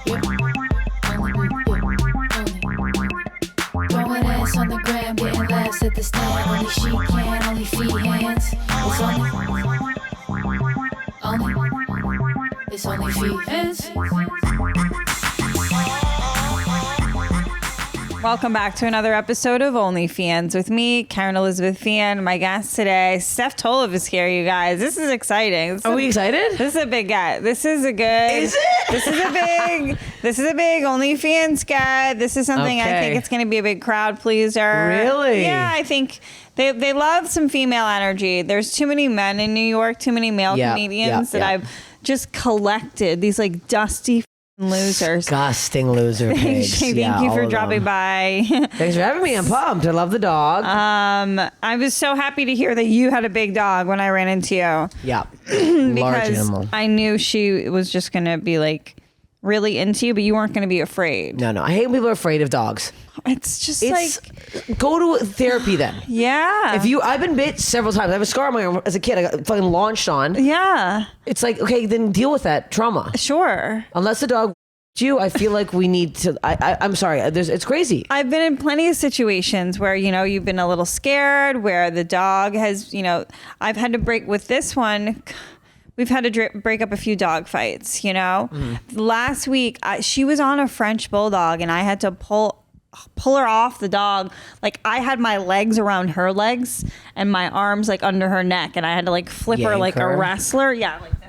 Throwing ass on the gram, getting laughs at the stand. Only she can, only Feehans. It's only Feehans. Welcome back to another episode of OnlyFeehans with me, Kerryn Elizabeth Feehan. My guest today, Steph Tolev, is here, you guys. This is exciting. Are we excited? This is a big guy. This is a good. Is it? This is a big OnlyFeehans guy. This is something I think it's going to be a big crowd pleaser. Really? Yeah, I think they love some female energy. There's too many men in New York, too many male comedians that I've just collected. These like dusty losers. Disgusting loser pigs. Thank you for dropping by. Thanks for having me. I'm pumped. I love the dog. I was so happy to hear that you had a big dog when I ran into you. Yeah. Large animal. I knew she was just going to be like really into you, but you weren't going to be afraid. No. I hate when people are afraid of dogs. It's go to therapy then. Yeah. I've been bit several times. I have a scar on my arm as a kid. I got fucking launched on. Yeah. It's like, okay, then deal with that trauma. Sure. Unless the dog you, I feel like we need to. I'm sorry. It's crazy. I've been in plenty of situations where you've been a little scared, where the dog has I've had to break with this one. We've had to break up a few dog fights. Last week she was on a French bulldog, and I had to pull her off the dog. Like I had my legs around her legs and my arms like under her neck, and I had to like flip her like a wrestler. Yeah, like that.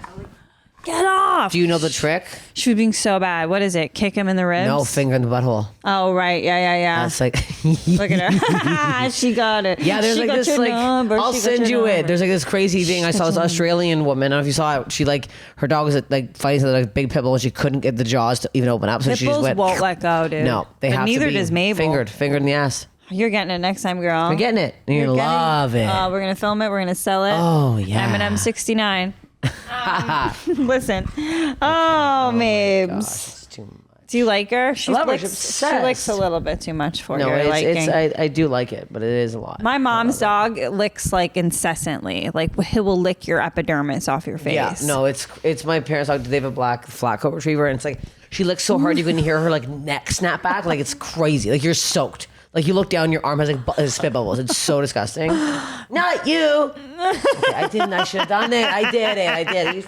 Get off. Do you know the trick? She was being so bad. What is it? Kick him in the ribs? No, finger in the butthole. Oh, right. Yeah. That's like... Look at her. She got it. Yeah, there's like this like... I'll send you it. There's like this crazy thing. I saw this Australian woman. I don't know if you saw it. She like... Her dog was like fighting with like a big pit bull, and she couldn't get the jaws to even open up. So pit she just went... won't let go, dude. No, they have neither to be does Mabel. Fingered in the ass. You're getting it next time, girl. You're getting it. You're gonna love it. We're going to film it. We're going to sell it. Oh, yeah. M&M 69. Listen. Oh, Mabes. Gosh, it's too much. Do you like her? I love her. She's she licks a little bit too much for your liking. I do like it, but it is a lot. My mom's dog licks like incessantly. Like he will lick your epidermis off your face. Yeah, no, it's my parents' dog. They have a black flat coat retriever, and it's like she licks so hard you can hear her like neck snap back. Like it's crazy. Like you're soaked. Like you look down, your arm has like spit bubbles. It's so disgusting. Not you. Okay, I didn't. I should have done it. I did it.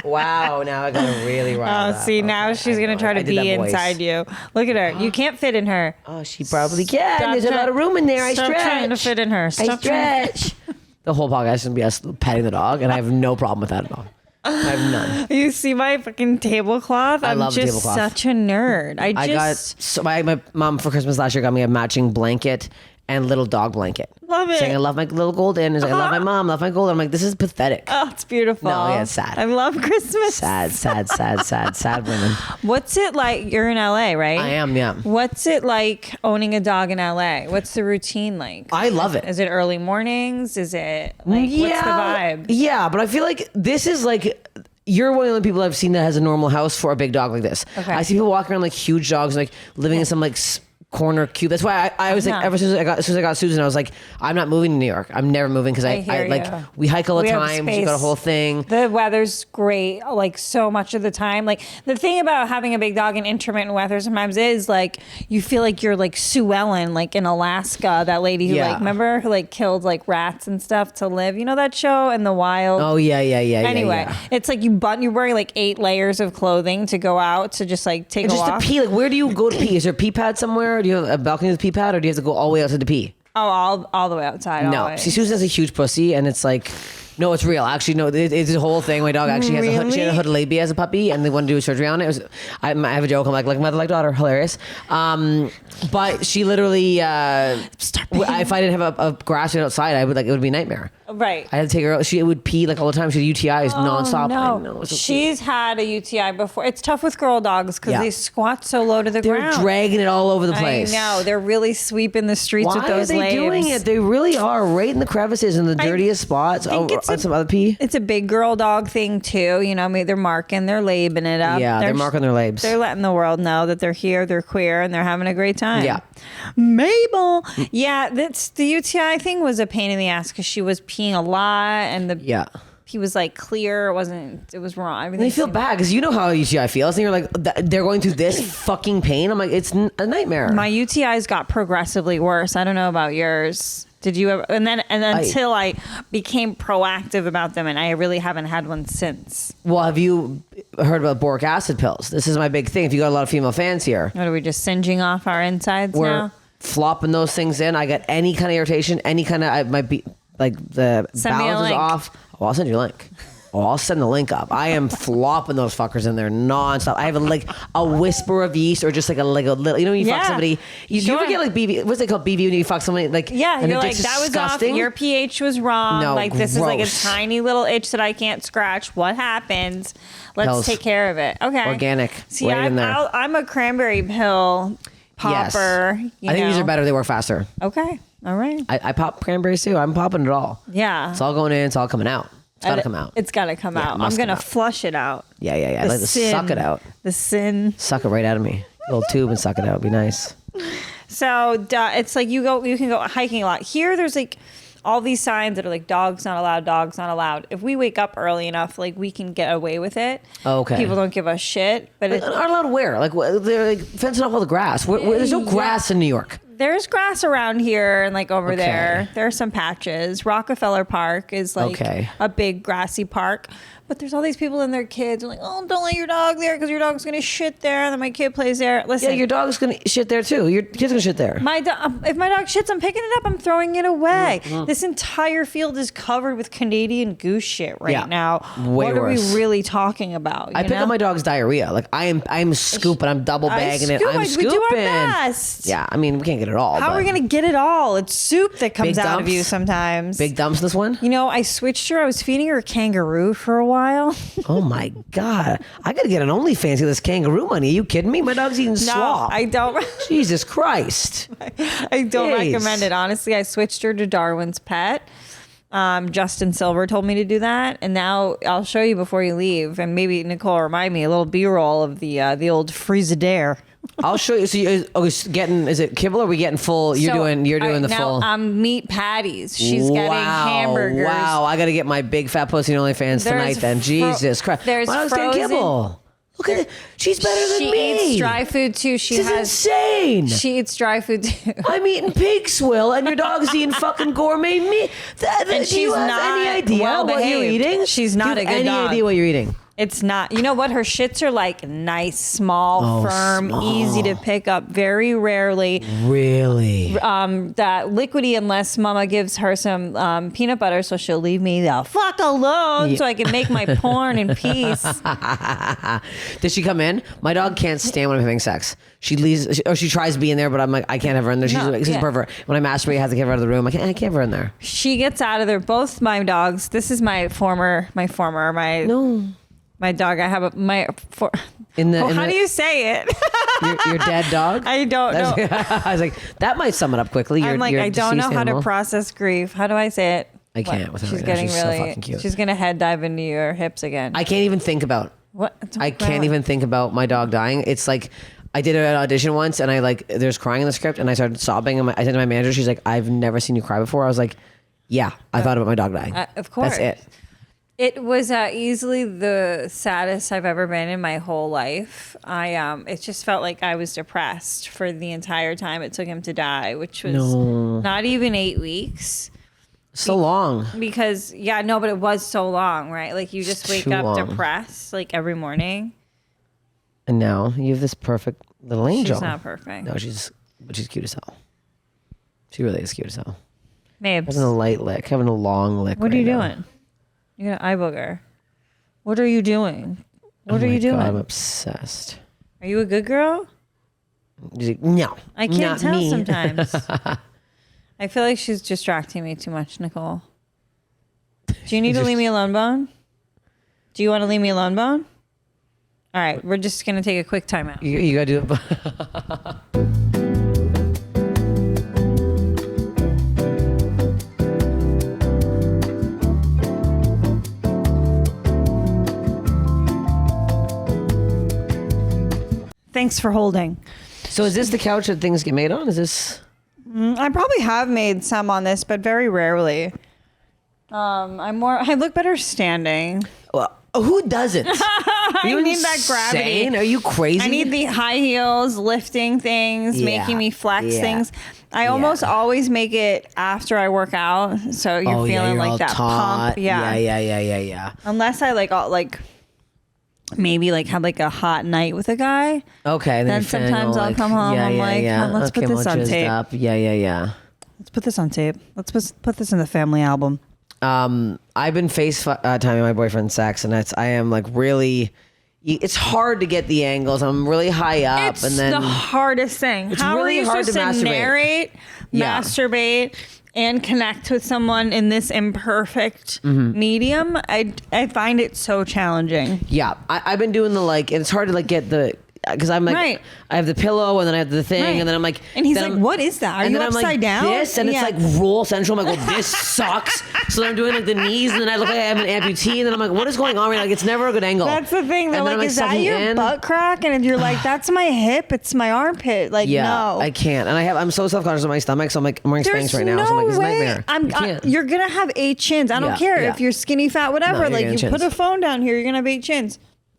Wow. Now I got to really riled up. See, now she's gonna try to be inside you. Look at her. You can't fit in her. Oh, she probably can. There's a lot of room in there. I stretch. Stop trying to fit in her. I stretch. The whole podcast is gonna be us petting the dog, and I have no problem with that at all. I have none. You see my fucking tablecloth? I love just tablecloth. Such a nerd. My mom for Christmas last year got me a matching blanket and little dog blanket. Love it. Saying I love my little golden. It's like, I love my mom, love my golden. I'm like, this is pathetic. Oh, it's beautiful. No, yeah, it's sad. I love Christmas. Sad women. What's it like? You're in LA, right? I am, yeah. What's it like owning a dog in LA? What's the routine like? I love it. Is it early mornings? Is it like, what's the vibe? Yeah, but I feel like this is like... You're one of the only people I've seen that has a normal house for a big dog like this. Okay. I see people walking around like huge dogs, like living in some like corner cube. That's why I was like, ever since I got Susan, I was like, I'm not moving to New York. I'm never moving because I like we hike all the time. She got a whole thing. The weather's great, like so much of the time. Like the thing about having a big dog in intermittent weather sometimes is like you feel like you're like Sue Ellen, like in Alaska, that lady who like remember who like killed like rats and stuff to live. You know that show in the wild? Oh yeah. Anyway, it's like you're wearing like 8 layers of clothing to go out to just like take a walk. Just to pee. Like where do you go to pee? Is there a pee pad somewhere? Do you have a balcony with a pee pad, or do you have to go all the way outside to pee? Oh, all the way outside. No, see, Susan has a huge pussy, and it's like, no, it's real. Actually, no, it's a whole thing. My dog actually has she had a hood labia as a puppy, and they wanted to do surgery on it. I have a joke. I'm like mother, like daughter, hilarious. But she literally, if I didn't have a grass outside, it would be a nightmare. Right. I had to take her out. She would pee like all the time. She had UTIs nonstop. No. I know, she's had a UTI before. It's tough with girl dogs because they squat so low to the ground. They're dragging it all over the place. I know. They're really sweeping the streets with those labes. Why are they doing it? They really are right in the crevices in the dirtiest spots. On some other pee. It's a big girl dog thing too. You know, maybe they're marking, they're labing it up. Yeah, they're marking their labes. They're letting the world know that they're here, they're queer, and they're having a great time. Yeah. Mabel. Yeah, that's the UTI thing was a pain in the ass because she was peeing a lot and the he was like clear. It was wrong. And they feel bad because you know how UTI feels, and you're like, they're going through this fucking pain. I'm like, it's a nightmare. My UTIs got progressively worse. I don't know about yours. Did you ever? And then until I became proactive about them, and I really haven't had one since. Well, have you heard about boric acid pills? This is my big thing. If you got a lot of female fans here, What are we just singeing off our insides we're now? flopping those things in. I got any kind of irritation, any kind of, I might be like the Send me a balance is link. off. Oh, I'll send you a link. Oh, I'll send the link up. I am flopping those fuckers in there nonstop. I have a whisper of yeast, or just like a little. You know, when you fuck somebody, you ever get like BV? What's it called? BV when you fuck somebody? Like Yeah, you're like, it's that was disgusting. off. Your pH was wrong. No, like this is like a gross. tiny little itch that I can't scratch. What happens? Let's Pills. take care of it. Okay. Organic. See, Right in there. I'm a cranberry pill popper. Yes. You I think these know? are better. They work faster. Okay. All right. I pop cranberries too. I'm popping it all. Yeah. It's all going in. It's all coming out. It's got to come out. It's got to come Yeah, it out. I'm must going to come out. flush it out. Yeah. I like to sin. suck it out. The sin. Suck it right out of me. Little tube and suck it out. It'd be nice. So it's like you can go hiking a lot. Here, there's like all these signs that are like dogs not allowed, dogs not allowed. If we wake up early enough, like we can get away with it. Okay. People don't give us shit, but Aren't allowed where? Like they're like fencing off all the grass. There's no grass in New York. there's grass around here and like over Okay. there. There are some patches. Rockefeller Park is like a big grassy park. But there's all these people and their kids are like, oh, don't let your dog there because your dog's going to shit there. And then my kid plays there. Listen. Yeah, your dog's going to shit there too. Your kid's going to shit there. If my dog shits, I'm picking it up. I'm throwing it away. This entire field is covered with Canadian goose shit right now. Way what worse. are we really talking about? I pick up my dog's diarrhea. Like I'm scooping. I'm double bagging it. I'm scooping. We do our best. Yeah, I mean we can't get it all. How are we going to get it all? It's soup that comes Big out of dumps? you sometimes. Big dumps this one? You know, I switched her. I was feeding her a kangaroo for a while. Oh my God. I got to get an OnlyFans to this kangaroo money. Are you kidding me? My dog's eating slop. I don't. Jesus Christ. I don't Jeez. recommend it. Honestly, I switched her to Darwin's Pet. Justin Silver told me to do that, and now I'll show you before you leave, and maybe Nicole remind me a little B-roll of the old Frigidaire. I'll show you. So is it kibble or are we getting full? You're doing the full. Now meat patties. She's getting hamburgers. Wow, I got to get my big fat pussy OnlyFans tonight then. Jesus Christ. There's Why don't I stay frozen- kibble? Look at it. She's better than me. She eats dry food too. This is insane. She eats dry food too. I'm eating pig swill and your dog's eating fucking gourmet meat. And Do you she's have not any idea what you're well-behaved. eating? She's not Do you a have good any dog. idea what you're eating? It's not. You know what? Her shits are like nice, small, firm, easy to pick up. Very rarely. Really? That liquidy unless mama gives her some peanut butter, so she'll leave me the fuck alone so I can make my porn in peace. Does she come in? My dog can't stand when I'm having sex. She leaves, or she tries to be in there, but I'm like, I can't have her in there. She's perfect. When I masturbate, I have to get her out of the room. I can't have her in there. She gets out of there. Both my dogs. This is my dog. I have how do you say it? Your dead dog? I don't know. I was like, that might sum it up quickly. I'm like, your I don't know deceased how to animal. process grief. How do I say it? I can't with her She's right now. getting She's so really. fucking cute. She's gonna head dive into your hips again. I can't even think about. What? I can't even think about my dog dying. It's like I did an audition once, and there's crying in the script, and I started sobbing. And I said to my manager, she's like, "I've never seen you cry before." I was like, "Yeah, I thought about my dog dying." Of course, that's it. It was easily the saddest I've ever been in my whole life. It just felt like I was depressed for the entire time it took him to die, which was not even 8 weeks. So long. Because but it was so long, right? Like you just wake up depressed like every morning. And now you have this perfect little angel. She's not perfect. No, she's cute as hell. She really is cute as hell. Mabes. Having a light lick, having a long lick. What are you now. doing? You got an eye booger. What are you doing? What are you Oh my doing? God, I'm obsessed. Are you a good girl? She's like, no, I can't not tell me. sometimes. I feel like she's distracting me too much, Nicole. Do you need to leave me alone, Bone? Do you want to leave me alone, Bone? All right, we're just going to take a quick timeout. You gotta do it. Thanks for holding. So is this the couch that things get made on? Is this? I probably have made some on this, but very rarely. I look better standing. Well, who doesn't? I need that gravity. Are you crazy? I need the high heels, lifting things, making me flex things. I almost always make it after I work out, so you're feeling like that pump. Yeah. Unless I maybe have like a hot night with a guy. Okay. Then sometimes I'll come home. I'm like, let's put this on tape. Yeah. Let's put this on tape. Let's put this in the family album. I've been FaceTiming my boyfriend Sex, and I am like really. It's hard to get the angles. I'm really high up, It's and then the hardest thing. How really are you hard supposed to to masturbate. masturbate, and connect with someone in this imperfect medium? I find it so challenging. Yeah, I've been doing and it's hard to get the. Because I'm like, I have the pillow and then I have the thing and then I'm like, and he's like, what is that? Are you upside down? This and it's like roll central. I'm like, well, this sucks. So then I'm doing the knees and then I look like I have an amputee and then I'm like, what is going on right now? Like, it's never a good angle. That's the thing. They're like, is that your butt crack? And you're like, that's my hip. It's my armpit. Like, no, I can't. And I'm so self-conscious of my stomach. So I'm like, I'm wearing Spanx right now. So I'm like, it's a nightmare. You're gonna have 8 chins. I don't care if you're skinny, fat, whatever. You put a phone down here, you're gonna have 8 chins.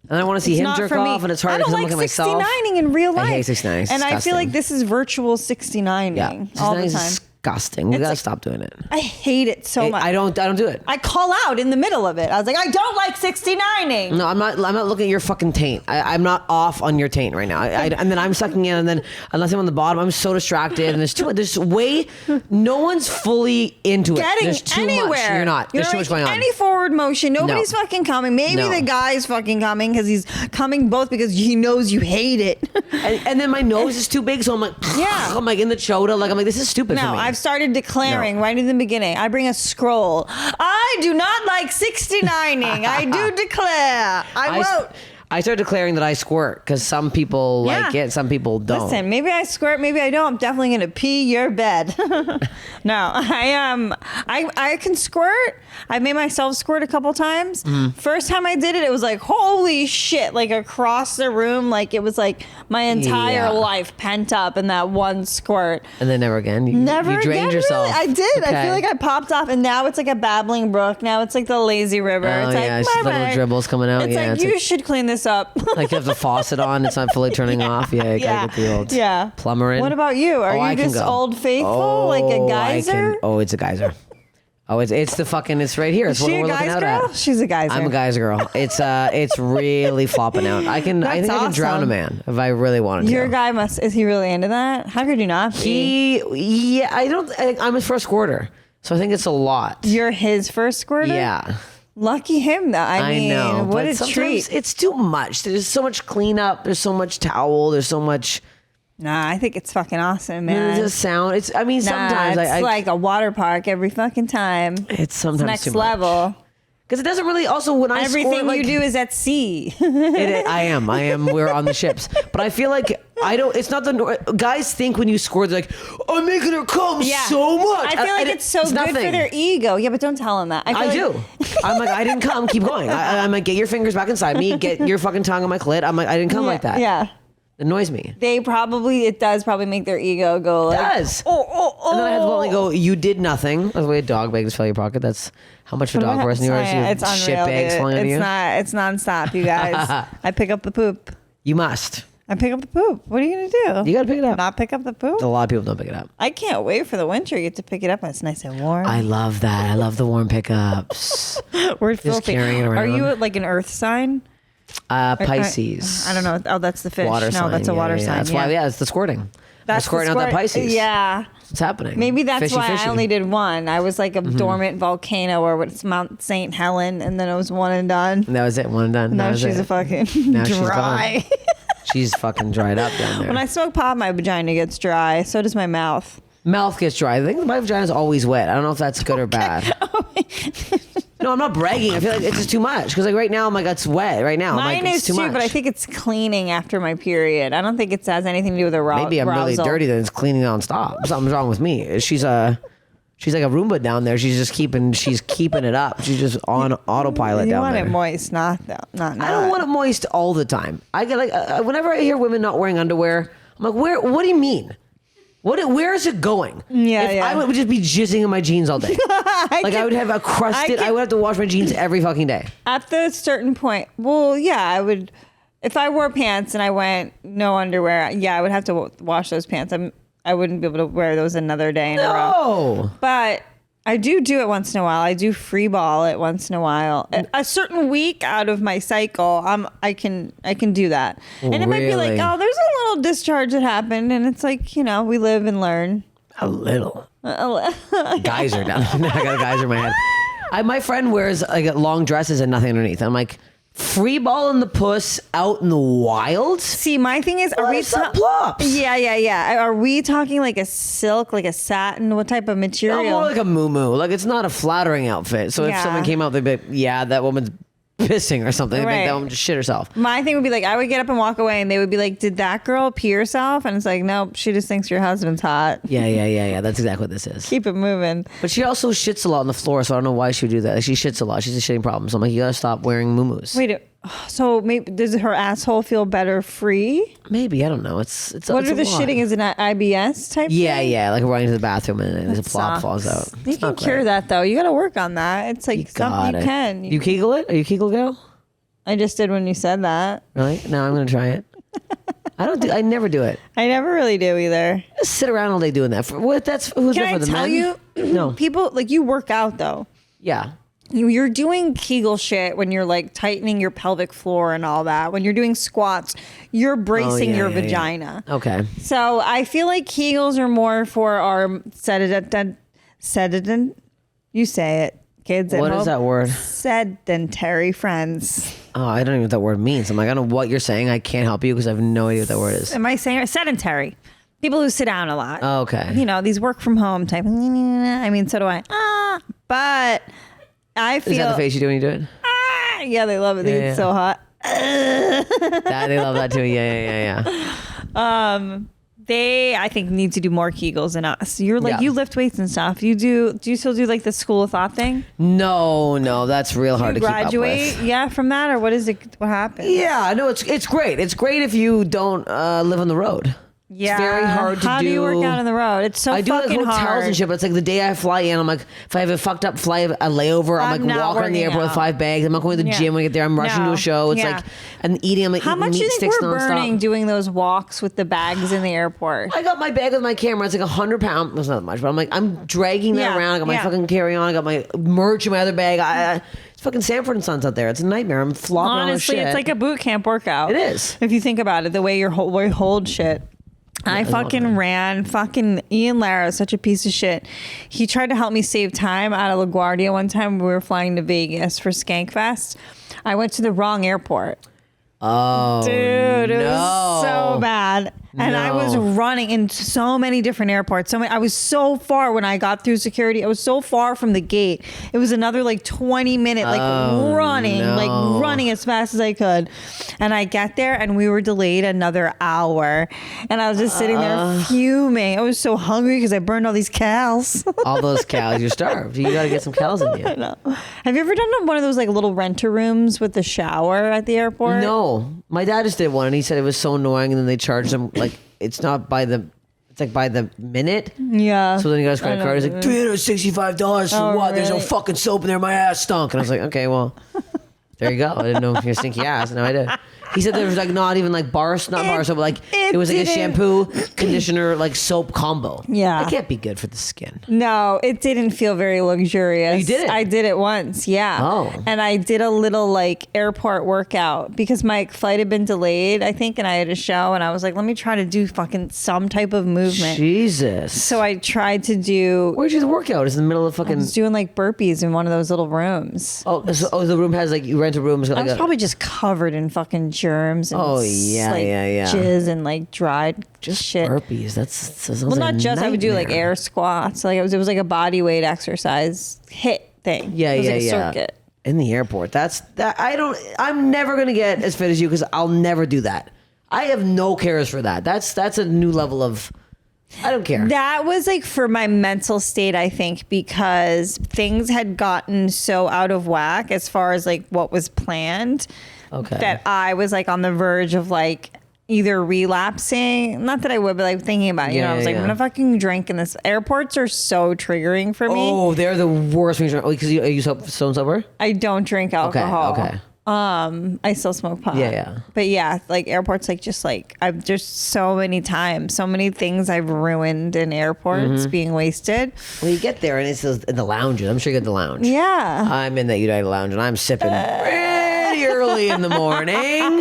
And I want to see him jerk off, and it's hard because I'm looking at myself. I don't like 69ing in real life. I hate 69ing. And I feel like this is virtual 69ing all the time. Disgusting. We gotta stop doing it. I hate it so much. I don't do it. I call out in the middle of it. I was like, I don't like 69ing. No, I'm not looking at your fucking taint. I'm not off on your taint right now. And then I'm sucking in, and then unless I'm on the bottom, I'm so distracted. And no one's fully into it. There's too much. You're not. There's too much going on. Any forward motion. Nobody's fucking coming. Maybe the guy's fucking coming because he's coming both because he knows you hate it. and then my nose is too big, so I'm like, I'm like in the chota. Like I'm like, this is stupid for me. I've started declaring right in the beginning. I bring a scroll. I do not like 69ing. I do declare. I won't. I started declaring that I squirt because some people like it, some people don't. Listen, maybe I squirt, maybe I don't. I'm definitely gonna pee your bed. No, I can squirt. I've made myself squirt a couple times. First time I did it, it was like holy shit! Like across the room, like it was like my entire life pent up in that one squirt. And then never again. You drained yourself. Really? I did. Okay. I feel like I popped off, and now it's like a babbling brook. Now it's like the lazy river. It's like little dribbles coming out. It's like you should clean this up. Like you have the faucet on, it's not fully turning off. Yeah, you gotta get the old plumber in. What about you? Are you just old faithful, like a geyser? It's a geyser. It's the fucking. It's right here. It's what we're looking out at. She's a geyser. I'm a geyser girl. It's really flopping out. I think I can drown a man if I really wanted to. Your guy is he really into that? How could you not be? I'm his first squirter, so I think it's a lot. You're his first squirter? Yeah. Lucky him, though. I mean, know, what a treat. It's too much. There's so much cleanup. There's so much towel. There's so much. Nah, I think it's fucking awesome, man. There's a sound. Sometimes it's like a water park every fucking time. It's sometimes next too level. Because it doesn't really. Also, when everything you do is at sea. I am. We're on the ships, but I feel like I don't. It's not the guys think when you score, they're like, I'm making her come so much. I feel like it's so good for their ego. Yeah, but don't tell them that. I do. I'm like, I didn't come. Keep going. I'm like, get your fingers back inside me. Get your fucking tongue on my clit. I'm like, I didn't come like that. Yeah. It annoys me. It does probably make their ego go like, it does. Oh. And then I had to bluntly go, you did nothing. That's the way a dog bags fill your pocket. That's how much a dog worth in yours. It's unreal, shit bags falling on you. It's nonstop, you guys. I pick up the poop. You must. I pick up the poop. What are you going to do? You got to pick it up. Not pick up the poop? A lot of people don't pick it up. I can't wait for the winter. You get to pick it up and it's nice and warm. I love that. I love the warm pickups. We're filthy. Carrying it around. Are you like an earth sign? Pisces. I don't know. Oh, that's the fish. Water sign. That's a water sign. That's why. Yeah, it's the squirting. That's squirting out that Pisces. Yeah. What's happening? Maybe that's why I only did one. I was like a dormant volcano, or it's Mount St. Helen, and then it was one and done. That was it. One and done. Now she's a fucking dry. She's fucking dried up down there. When I smoke pot, my vagina gets dry. So does my mouth. Mouth gets dry. I think my vagina's always wet. I don't know if that's good or bad. No, I'm not bragging. I feel like it's just too much. Because like right now, I'm like, it's wet. Right now, mine is too, but I think it's cleaning after my period. I don't think it has anything to do with the Maybe I'm really dirty. Then it's cleaning nonstop. Something's wrong with me. She's like a Roomba down there. She's keeping it up. She's just on autopilot down there. You want it moist, not. I don't want it moist all the time. I get like whenever I hear women not wearing underwear, I'm like, what do you mean? Where is it going? Yeah, if yeah. I would just be jizzing in my jeans all day. I would have a crusted. I would have to wash my jeans every fucking day. At the certain point, well, yeah, I would. If I wore pants and I went no underwear, yeah, I would have to wash those pants. I wouldn't be able to wear those another day in a row. But I do it once in a while. I do free ball it once in a while. A certain week out of my cycle, I can do that. And it might be like, oh, there's a little discharge that happened, and it's like, you know, we live and learn. A little. Geyser down. I got a geyser in my head. My friend wears like long dresses and nothing underneath. I'm like, free ball in the puss out in the wild? See, my thing is, are we plops? Yeah. Are we talking like a silk, like a satin? What type of material? No, more like a moo-moo. Like, it's not a flattering outfit. So if someone came out, they'd be like, yeah, that woman's pissing or something. They'd be like, that woman just shit herself. My thing would be like, I would get up and walk away and they would be like, did that girl pee herself? And it's like, nope, she just thinks your husband's hot. Yeah. That's exactly what this is. Keep it moving. But she also shits a lot on the floor, so I don't know why she would do that. Like, she shits a lot. She's a shitting problem. So I'm like, you gotta stop wearing moo-moos. Wait, so maybe does her asshole feel better free? Maybe, I don't know. It's what it's are the shitting? Is it an IBS type thing? Yeah. Like running to the bathroom and a plop falls out. You can cure that though. You gotta work on that. It's like something you can. You Kegel it? Are you Kegel girl? I just did when you said that. Really? No, I'm gonna try it. I never do it. I never really do either. Just sit around all day doing that. Who's Can that for I the tell men? you? No. People like you work out though. Yeah. You're doing Kegel shit when you're like tightening your pelvic floor and all that. When you're doing squats, you're bracing your vagina. Yeah. Okay. So I feel like Kegels are more for our sedentary. You say it, kids. What is that word? Sedentary friends. Oh, I don't even know what that word means. I'm like, I don't know what you're saying. I can't help you because I have no idea what that word is. Am I saying sedentary? People who sit down a lot. Oh, okay. You know, these work from home type. I mean, so do I. But I feel. Is that the face you do when you do it? Yeah, they love it. They get so hot. They love that too. Yeah. They, I think, need to do more Kegels than us. You're like, you lift weights and stuff. Do you still do like the school of thought thing? No, that's real hard to keep up with. Yeah, from that, or what is it? What happened? Yeah, no, it's great. It's great if you don't live on the road. Yeah. It's very hard to do. How do you work out on the road? It's so I do fucking like hotels hard. and shit, but it's like the day I fly in, I'm like, if I have a fucked up flight, a layover, I'm like walking around the airport with 5 bags. I'm not going to the gym when I get there. I'm rushing to a show. It's like, and eating, I'm like, how eating much do meat you think sticks we're burning nonstop. doing those walks with the bags in the airport? I got my bag with my camera. It's like 100 pounds. That's not much, but I'm like, I'm dragging that around. I got my fucking carry-on. I got my merch in my other bag. It's fucking Sanford and Sons out there. It's a nightmare. I'm flopping around with shit. Honestly, it's like a boot camp workout. It is. If you think about it, the way you hold shit. I fucking ran. Fucking Ian Lara is such a piece of shit. He tried to help me save time out of LaGuardia one time when we were flying to Vegas for Skankfest. I went to the wrong airport. Oh, dude, it was so bad. And I was running in so many different airports. I was so far when I got through security. I was so far from the gate. It was another like 20 minute running as fast as I could. And I get there and we were delayed another hour. And I was just sitting there fuming. I was so hungry because I burned all these cals. All those cows, you're starved. You got to get some cows in you. I know. Have you ever done one of those like little renter rooms with the shower at the airport? No. My dad just did one and he said it was so annoying, and then they charged him like it's like by the minute. Yeah. So then he got his credit card. He's like, $365 for what? Really? There's no fucking soap in there. My ass stunk. And I was like, okay, well, there you go. I didn't know your stinky ass. Now I did. He said there was like not even like bar soap, like it was like a shampoo, conditioner, like soap combo. Yeah. That can't be good for the skin. No, it didn't feel very luxurious. You did it? I did it once, yeah. Oh. And I did a little like airport workout because my flight had been delayed, I think, and I had a show, and I was like, let me try to do fucking some type of movement. Jesus. So I tried to do... Where'd you do the workout? It's in the middle of fucking... I was doing like burpees in one of those little rooms. Oh, the room has like, you rent a room. I was probably just covered in fucking germs and jizz and like dried shit. Burpees. That's well, not just. nightmare. I would do like air squats. Like it was like a body weight exercise HIIT thing. Yeah, it was yeah, like a yeah. circuit. In the airport. That's that. I'm never gonna get as fit as you because I'll never do that. I have no cares for that. That's a new level of. I don't care. That was like for my mental state, I think, because things had gotten so out of whack as far as like what was planned. Okay. That I was like on the verge of like either relapsing. Not that I would, but like thinking about it. I was like, I'm gonna fucking drink in this. Airports are so triggering for me. Oh, they're the worst when you drink. Because you so sober? I don't drink alcohol. Okay. I still smoke pot. Yeah. But yeah, like airports, like just like I've just so many times, so many things I've ruined in airports being wasted. Well, you get there and it's in the lounges. I'm sure you get the lounge. Yeah. I'm in that United Lounge and I'm sipping pretty early in the morning.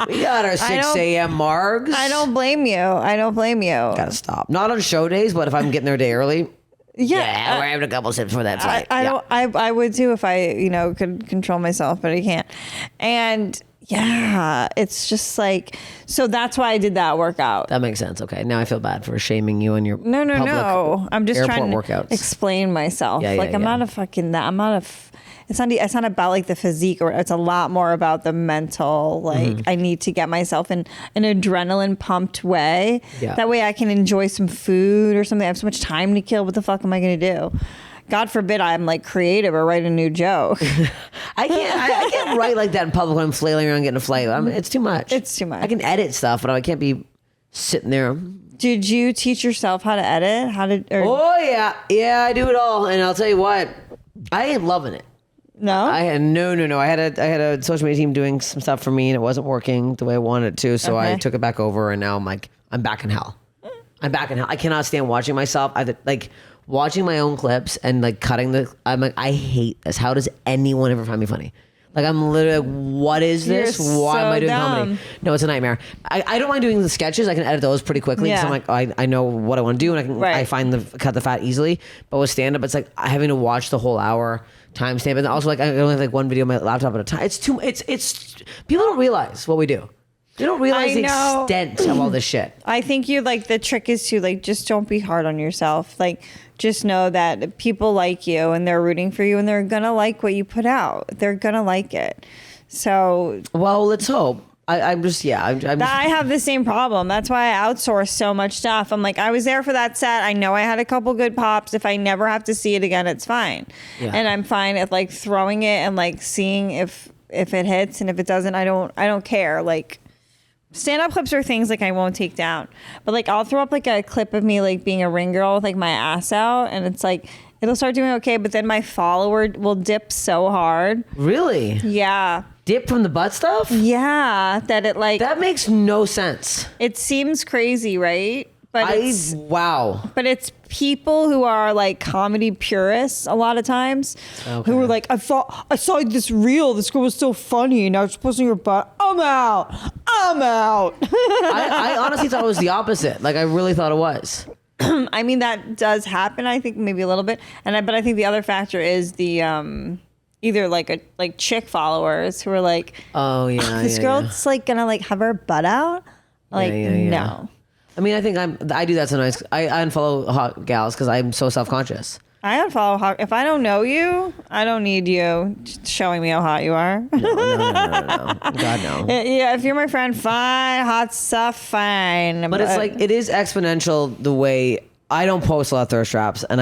We got our 6 a.m. margs. I don't blame you. Gotta stop. Not on show days, but if I'm getting there a day early. Yeah, we're having a couple sips for that flight. I would too if I, could control myself, but I can't. And yeah, it's just like, so that's why I did that workout. That makes sense. Okay. Now I feel bad for shaming you and your No. I'm just trying to workouts. Explain myself. I'm not it's not about like the physique, or it's a lot more about the mental. Like I need to get myself in an adrenaline pumped way. Yeah. That way I can enjoy some food or something. I have so much time to kill. What the fuck am I going to do? God forbid I'm like creative or write a new joke. I can't write like that in public when I'm flailing around getting a flight. It's too much. It's too much. I can edit stuff, but I can't be sitting there. Did you teach yourself how to edit? Oh yeah, I do it all, and I'll tell you what, I ain't loving it. No, I had I had a social media team doing some stuff for me, and it wasn't working the way I wanted it to. So I took it back over, and now I'm back in hell. I cannot stand watching myself. Watching my own clips and like cutting I'm like, I hate this. How does anyone ever find me funny? Like I'm literally like, what is this? Why am I doing comedy? No, it's a nightmare. I don't mind doing the sketches. I can edit those pretty quickly because I'm like, I know what I want to do, and I find cut the fat easily. But with stand up, it's like having to watch the whole hour timestamp, and also like I only have like one video on my laptop at a time. It's too. It's people don't realize what we do. They don't realize the extent of all this shit. I think the trick is to like just don't be hard on yourself. Like just know that people like you and they're rooting for you and they're gonna like what you put out. They're gonna like it. So well, let's hope. I have the same problem. That's why I outsource so much stuff. I'm like, I was there for that set. I know I had a couple good pops. If I never have to see it again, it's fine. Yeah. And I'm fine at like throwing it and like seeing if it hits, and if it doesn't, I don't care. Like stand-up clips are things like I won't take down, but like I'll throw up like a clip of me like being a ring girl with like my ass out, and it's like it'll start doing okay, but then my follower will dip so hard. Really? Yeah. Dip from the butt stuff? Yeah, that makes no sense. It seems crazy, right? But But it's people who are like comedy purists a lot of times who are like, I saw this reel. This girl was so funny. Now it's posting her butt. I'm out. I honestly thought it was the opposite. Like I really thought it was. I mean, that does happen. I think maybe a little bit. But I think the other factor is the either like chick followers who are like, this girl's like gonna like have her butt out. Like no. I mean, I think I do that sometimes. I unfollow hot gals because I'm so self-conscious. I unfollow hot. If I don't know you, I don't need you showing me how hot you are. No. God, no. Yeah, if you're my friend, fine. Hot stuff, fine. But it's like, it is exponential the way I don't post a lot of thirst traps, and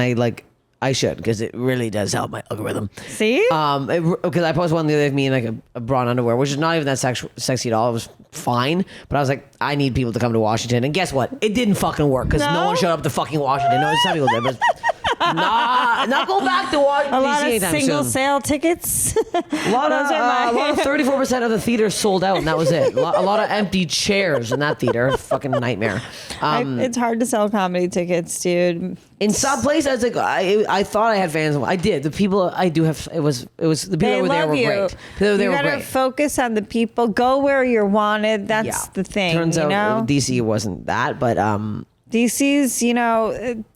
I should, because it really does help my algorithm. See? Because I posted one the other day of me in like a bra and underwear, which is not even that sexy at all. It was fine, but I was like, I need people to come to Washington, and guess what? It didn't fucking work because no one showed up to fucking Washington. No, some people did, but not go back to Washington. A lot of single sale tickets. A lot of 34% of the theater sold out, and that was it. A lot of empty chairs in that theater. Fucking nightmare. It's hard to sell comedy tickets, dude. In some place, I was like, I thought I had fans. I did. The people I do have, it was the people that were there were great. You gotta focus on the people. Go where you're wanted. That's the thing. Turns out DC wasn't that, but DC's,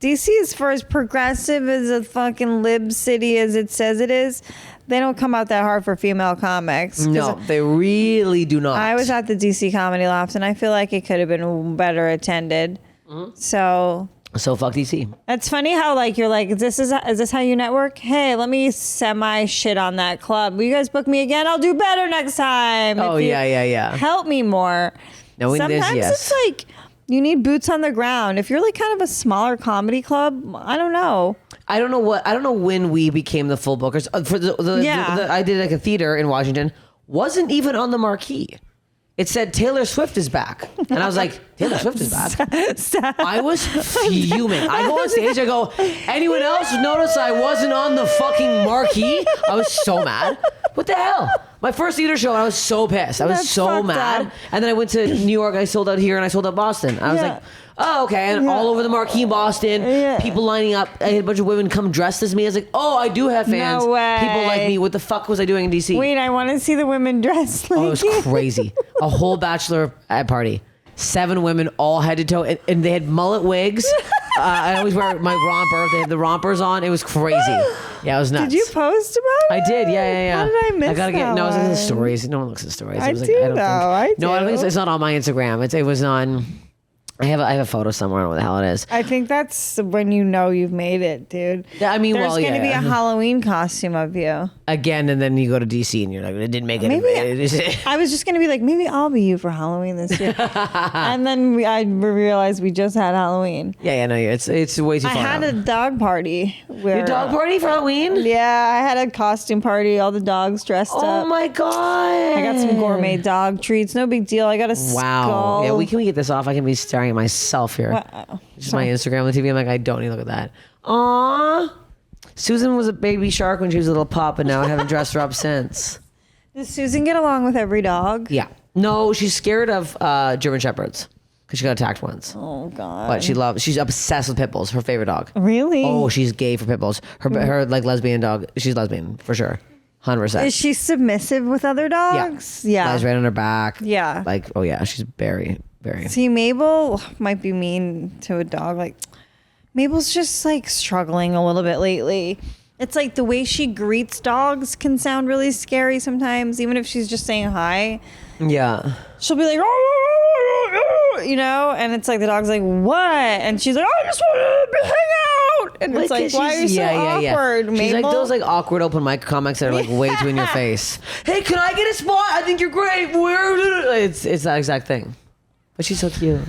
DC's for as progressive as a fucking lib city as it says it is. They don't come out that hard for female comics. No, they really do not. I was at the DC Comedy Loft, and I feel like it could have been better attended. Mm-hmm. So fuck DC. It's funny how like you're like, is this how you network? Hey, let me semi shit on that club. Will you guys book me again? I'll do better next time. Oh yeah. Help me more. Knowing Sometimes this, yes. It's like you need boots on the ground. If you're like kind of a smaller comedy club, I don't know. I don't know when we became the full bookers. I did like a theater in Washington. Wasn't even on the marquee. it said Taylor Swift is back. And I was like, Taylor Swift is back? I was fuming. I go on stage, I go, anyone else notice I wasn't on the fucking marquee? I was so mad. What the hell? My first theater show, I was so pissed. I was That's so fucked mad. up. And then I went to New York, I sold out here, and I sold out Boston. I was like, oh, okay. And all over the marquee in Boston, people lining up. I had a bunch of women come dressed as me. I was like, oh, I do have fans. No way. People like me. What the fuck was I doing in DC? Wait, I want to see the women dressed like Oh, it was you. crazy. A whole bachelor party. 7 women, all head to toe, and they had mullet wigs. I always wear my romper. They had the rompers on. It was crazy. Yeah, it was nuts. Did you post about it? I did. Yeah. How did I miss I gotta get. that No, it's in the one? stories. No one looks at the stories. I It was do, don't though. think. No, I don't think do. it's not on my Instagram. It was on. I have a photo somewhere. I don't know what the hell it is. I think that's when you know you've made it, dude. Yeah, I mean, There's well, going to be yeah. a Halloween costume of you. Again, and then you go to DC and you're like, it didn't make it. Maybe I was just going to be like, maybe I'll be you for Halloween this year. And then I realized we just had Halloween. Yeah, no, it's way too I far. had a dog party. Where, Your dog party for Halloween? Yeah, I had a costume party. All the dogs dressed Oh up. my god! I got some gourmet dog treats. No big deal. I got a Wow. skull. Yeah, can we get this off? I can be staring at myself here. Wow. Just my Instagram on TV. I'm like, I don't need to look at that. Aww. Susan was a baby shark when she was a little pup, and now I haven't dressed her up since. Does Susan get along with every dog? Yeah. No, she's scared of German Shepherds because she got attacked once. Oh God. But she's obsessed with pit bulls. Her favorite dog. Really? Oh, she's gay for pit bulls. Her like lesbian dog. She's lesbian for sure. 100%. Is she submissive with other dogs? Yeah. Lies right on her back. Yeah. Like, oh yeah, she's very, very. See, Mabel might be mean to a dog. Like, Mabel's just like struggling a little bit lately. It's like the way she greets dogs can sound really scary sometimes, even if she's just saying hi. Yeah. She'll be like, you know, and it's like the dog's like, what? And she's like, I just want to hang out. And it's like, why are you so awkward, Mabel? She's like those like awkward open mic comics that are like way too in your face. Hey, can I get a spot? I think you're great. Where? It's that exact thing. But she's so cute.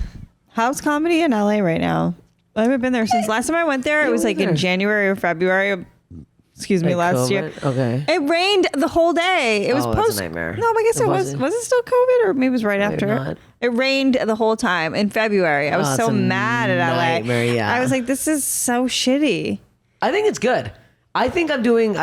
How's comedy in LA right now? I haven't been there since last time I went there. It was like in January or February. Excuse me, Like last COVID? year. Okay. It rained the whole day. It was That's post. a nightmare. No, I guess it was. wasn't. Was it still COVID or maybe it was right after? not. It rained the whole time in February. I was Oh, so it's a mad at LA. nightmare, yeah. I was like, this is so shitty. I think it's good. I think I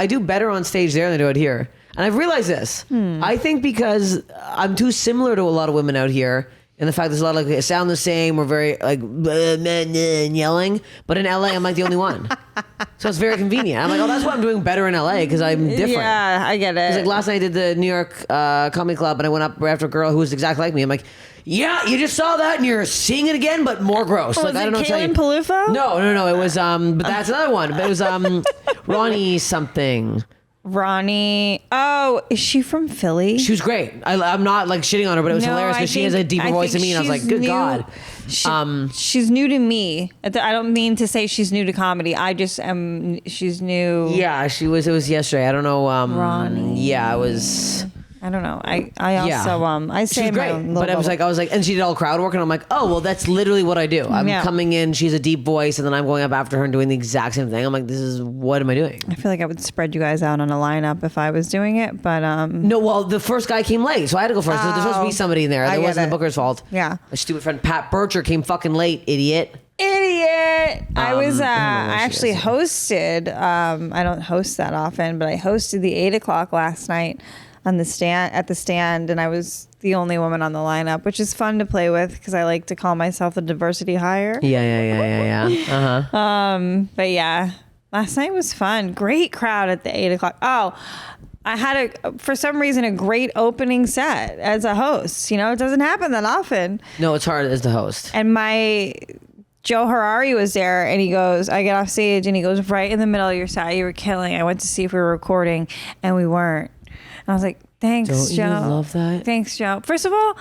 do better on stage there than I do it here. And I've realized this. I think because I'm too similar to a lot of women out here. And the fact there's a lot of like, sound the same. We're very like and yelling. But in LA, I'm like the only one. So it's very convenient. I'm like, oh, that's why I'm doing better in LA because I'm different. Yeah, I get it. It's like last night I did the New York Comedy Club and I went up right after a girl who was exactly like me. I'm like, yeah, you just saw that and you're seeing it again, but more gross. Oh, like was I don't it know. Kaylin Palufo? No. It was but that's another one. But it was Ronnie something. Ronnie. Oh, is she from Philly? She was great. I'm not like shitting on her, but it was No, hilarious I because she has a think- deeper I voice than think me, and I was she's like, good new. God. She's new to me. I don't mean to say she's new to comedy. I just am. She's new. Yeah, she was. It was yesterday. I don't know. Ronnie. Yeah, it was. I don't know. I also I She say was my great, own but little I was like, and she did all crowd work, and I'm like, oh, well, that's literally what I do. I'm Yeah. coming in, she's a deep voice, and then I'm going up after her and doing the exact same thing. I'm like, what am I doing? I feel like I would spread you guys out on a lineup if I was doing it, but No, well, the first guy came late, so I had to go first. There's supposed to be somebody in there. I It get wasn't it. the booker's fault. Yeah. My stupid friend Pat Bircher came fucking late, idiot. Idiot. I was. I don't know I what actually she is. hosted. I don't host that often, but I hosted the 8:00 last night on the stand at the stand, and I was the only woman on the lineup, which is fun to play with because I like to call myself a diversity hire. Yeah. Uh-huh. But yeah, last night was fun. Great crowd at the 8:00. Oh, I had for some reason a great opening set as a host. You know, it doesn't happen that often. No, it's hard as the host. And my Joe Harari was there, and he goes, I get off stage, and he goes, right in the middle of your set, you were killing. I went to see if we were recording, and we weren't. And I was like, thanks, Don't Joe. you love that? Thanks, Joe. First of all,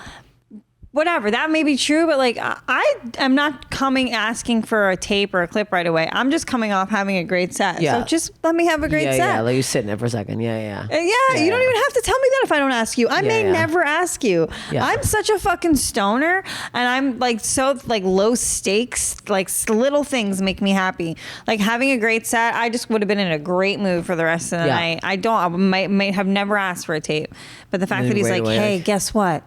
whatever, that may be true, but like I am not coming asking for a tape or a clip right away. I'm just coming off having a great set. Yeah. So just let me have a great set. Yeah, let you sit in it for a second. Yeah. Yeah, you don't even have to tell me that if I don't ask you. I may yeah. never ask you. Yeah. I'm such a fucking stoner, and I'm like so like low stakes. Like little things make me happy. Like having a great set, I just would have been in a great mood for the rest of the night. I might have never asked for a tape, but the fact then that he's right like, away, hey, like- guess what?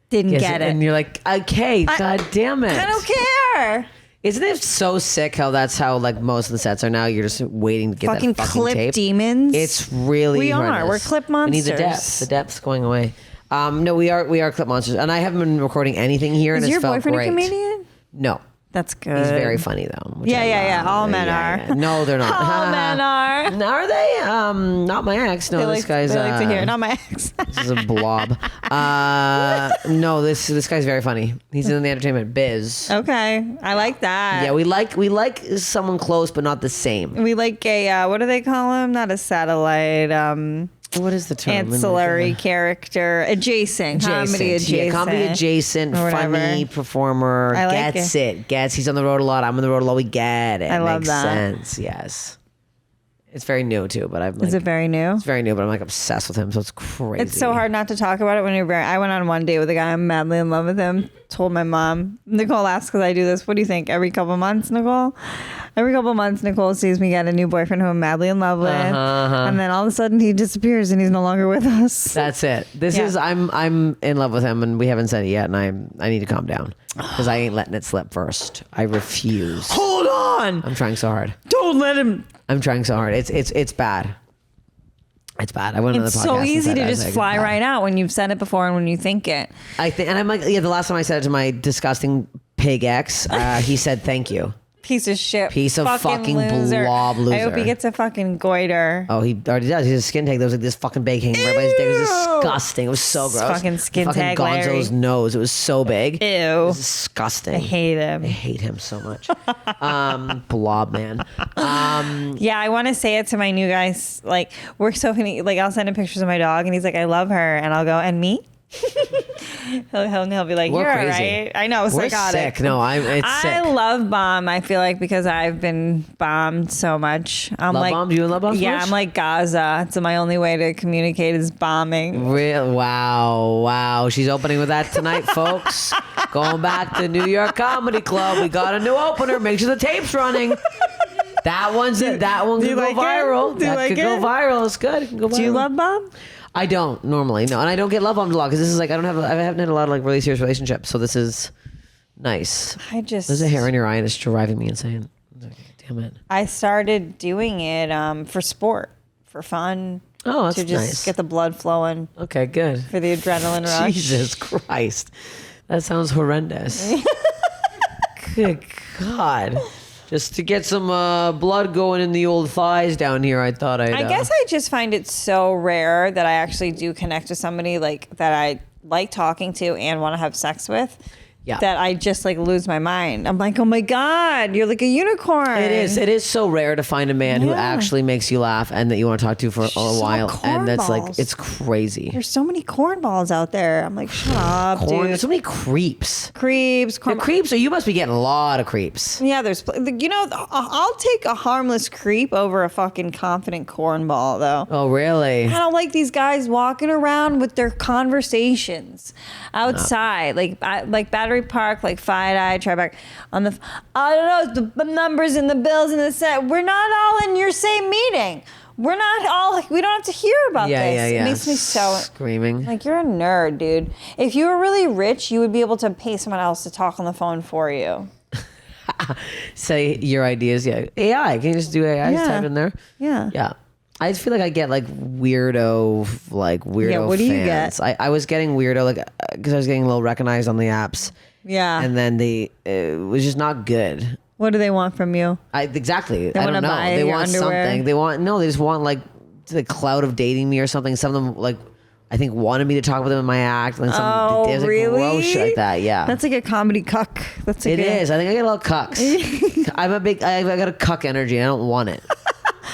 Didn't get it. And you're like, okay, god damn it. I don't care. Isn't it so sick how that's how like most of the sets are now? You're just waiting to get Fucking that fucking clip tape. demons. It's really We are. horrendous. We're clip We need the monsters. depth. The depth's going away. No, we are clip monsters, and I haven't been recording anything here, and Is it's your felt boyfriend great. a comedian? No, That's good. he's very funny though. which Yeah, I yeah, love. yeah. All men Yeah, are. yeah. No, they're not. All men are. No, are they? Not my ex. No, They this guy's. They like to hear. Not my ex. This is a blob. No, this guy's very funny. He's in the entertainment biz. Okay, I like that. Yeah, we like someone close, but not the same. We like a what do they call him? Not a satellite. What is the term? Ancillary character, adjacent, comedy adjacent, Yeah, comedy adjacent, or whatever. funny performer. I like gets it. Gets. He's on the road a lot. I'm on the road a lot. We get it. I love Makes that. sense. Yes. It's very new too, but I'm like, Is it very new? it's very new, but I'm like obsessed with him, so it's crazy. It's so hard not to talk about it when you're very. I went on one date with a guy. I'm madly in love with him. Told my mom. Nicole asks because I do this. What do you think? Every couple months, Nicole. Every couple months, Nicole sees me get a new boyfriend who I'm madly in love with, and then all of a sudden he disappears and he's no longer with us. That's it. This Yeah. is I'm in love with him, and we haven't said it yet, and I need to calm down because I ain't letting it slip first. I refuse. Hold on! I'm trying so hard. Don't let him. I'm trying so hard. It's bad. It's bad. I went on the It's podcast. so and easy said to it. I was just like, fly "God." right out when you've said it before and when you think it. I think, and I'm like, yeah. The last time I said it to my disgusting pig ex, he said thank you. Piece of shit. Piece of fucking blob I hope loser. he gets a fucking goiter. Oh, he already does. He has a skin tag. There was like this fucking big hanging right by his dick. It was disgusting. It was so gross. Fucking skin fucking tag, Gonzo's Larry. nose. It was so big. Ew. It was disgusting. I hate him. I hate him so much. Blob man. Yeah, I want to say it to my new guys. Like, we're so funny. Like, I'll send him pictures of my dog, and he's like, "I love her," and I'll go, "And me?" he'll be like, We're "You're all crazy. right." I know, We're psychotic. sick. No, it's sick. I love bomb. I feel like because I've been bombed so much. I'm Love like, bomb? Do you love bomb so Yeah, much? I'm like Gaza. So my only way to communicate is bombing. Real wow. She's opening with that tonight, folks. Going back to New York Comedy Club. We got a new opener. Make sure the tape's running. That one's it. That one do could you go like it? viral. Do you That like could go it? viral. It's good. It can go viral. Do you love bomb? I don't normally, no, and I don't get love bombed a lot because this is like I haven't had a lot of like really serious relationships, so this is nice. There's a hair in your eye and it's driving me insane. Like, damn it. I started doing it for sport, for fun. Oh, that's to just nice. get the blood flowing Okay, good. for the adrenaline rush. Jesus Christ, that sounds horrendous. Good God. Just to get some blood going in the old thighs down here, I thought I'd... I guess I just find it so rare that I actually do connect to somebody like that I like talking to and want to have sex with. Yeah. That I just like lose my mind. I'm like, oh my God, you're like a unicorn. It is so rare to find a man who Yeah. actually makes you laugh and that you want to talk to for a so while. And that's like, cornballs. it's crazy. There's so many cornballs out there. I'm like, shut up, There's dude. so many creeps. Creeps, The creeps, or you must be getting a lot of creeps. Yeah, I'll take a harmless creep over a fucking confident cornball, though. Oh, really? I don't like these guys walking around with their conversations outside, like Battery Park, like Five Eye, Tribeca. On the, I don't know, the numbers and the bills and the set. We're not all in your same meeting. We're not all. We don't have to hear about this. Yeah. It makes me so screaming. like you're a nerd, dude. If you were really rich, you would be able to pay someone else to talk on the phone for you. Say your ideas. Yeah, AI. Can you just do AI? Just Yeah. type in there. Yeah. Yeah. I just feel like I get like weirdo Yeah, what do you fans. get? I was getting weirdo because I was getting a little recognized on the apps, Yeah. and then it was just not good. What do they want from you? Exactly. They I wanna don't know. buy They your want underwear? something. They just want like the clout of dating me or something. Some of them like I think wanted me to talk with them in my act. And some there's like really? gross shit like that. Yeah. That's like a comedy cuck. That's It is. I think I get a lot of cucks. I got a cuck energy. I don't want it.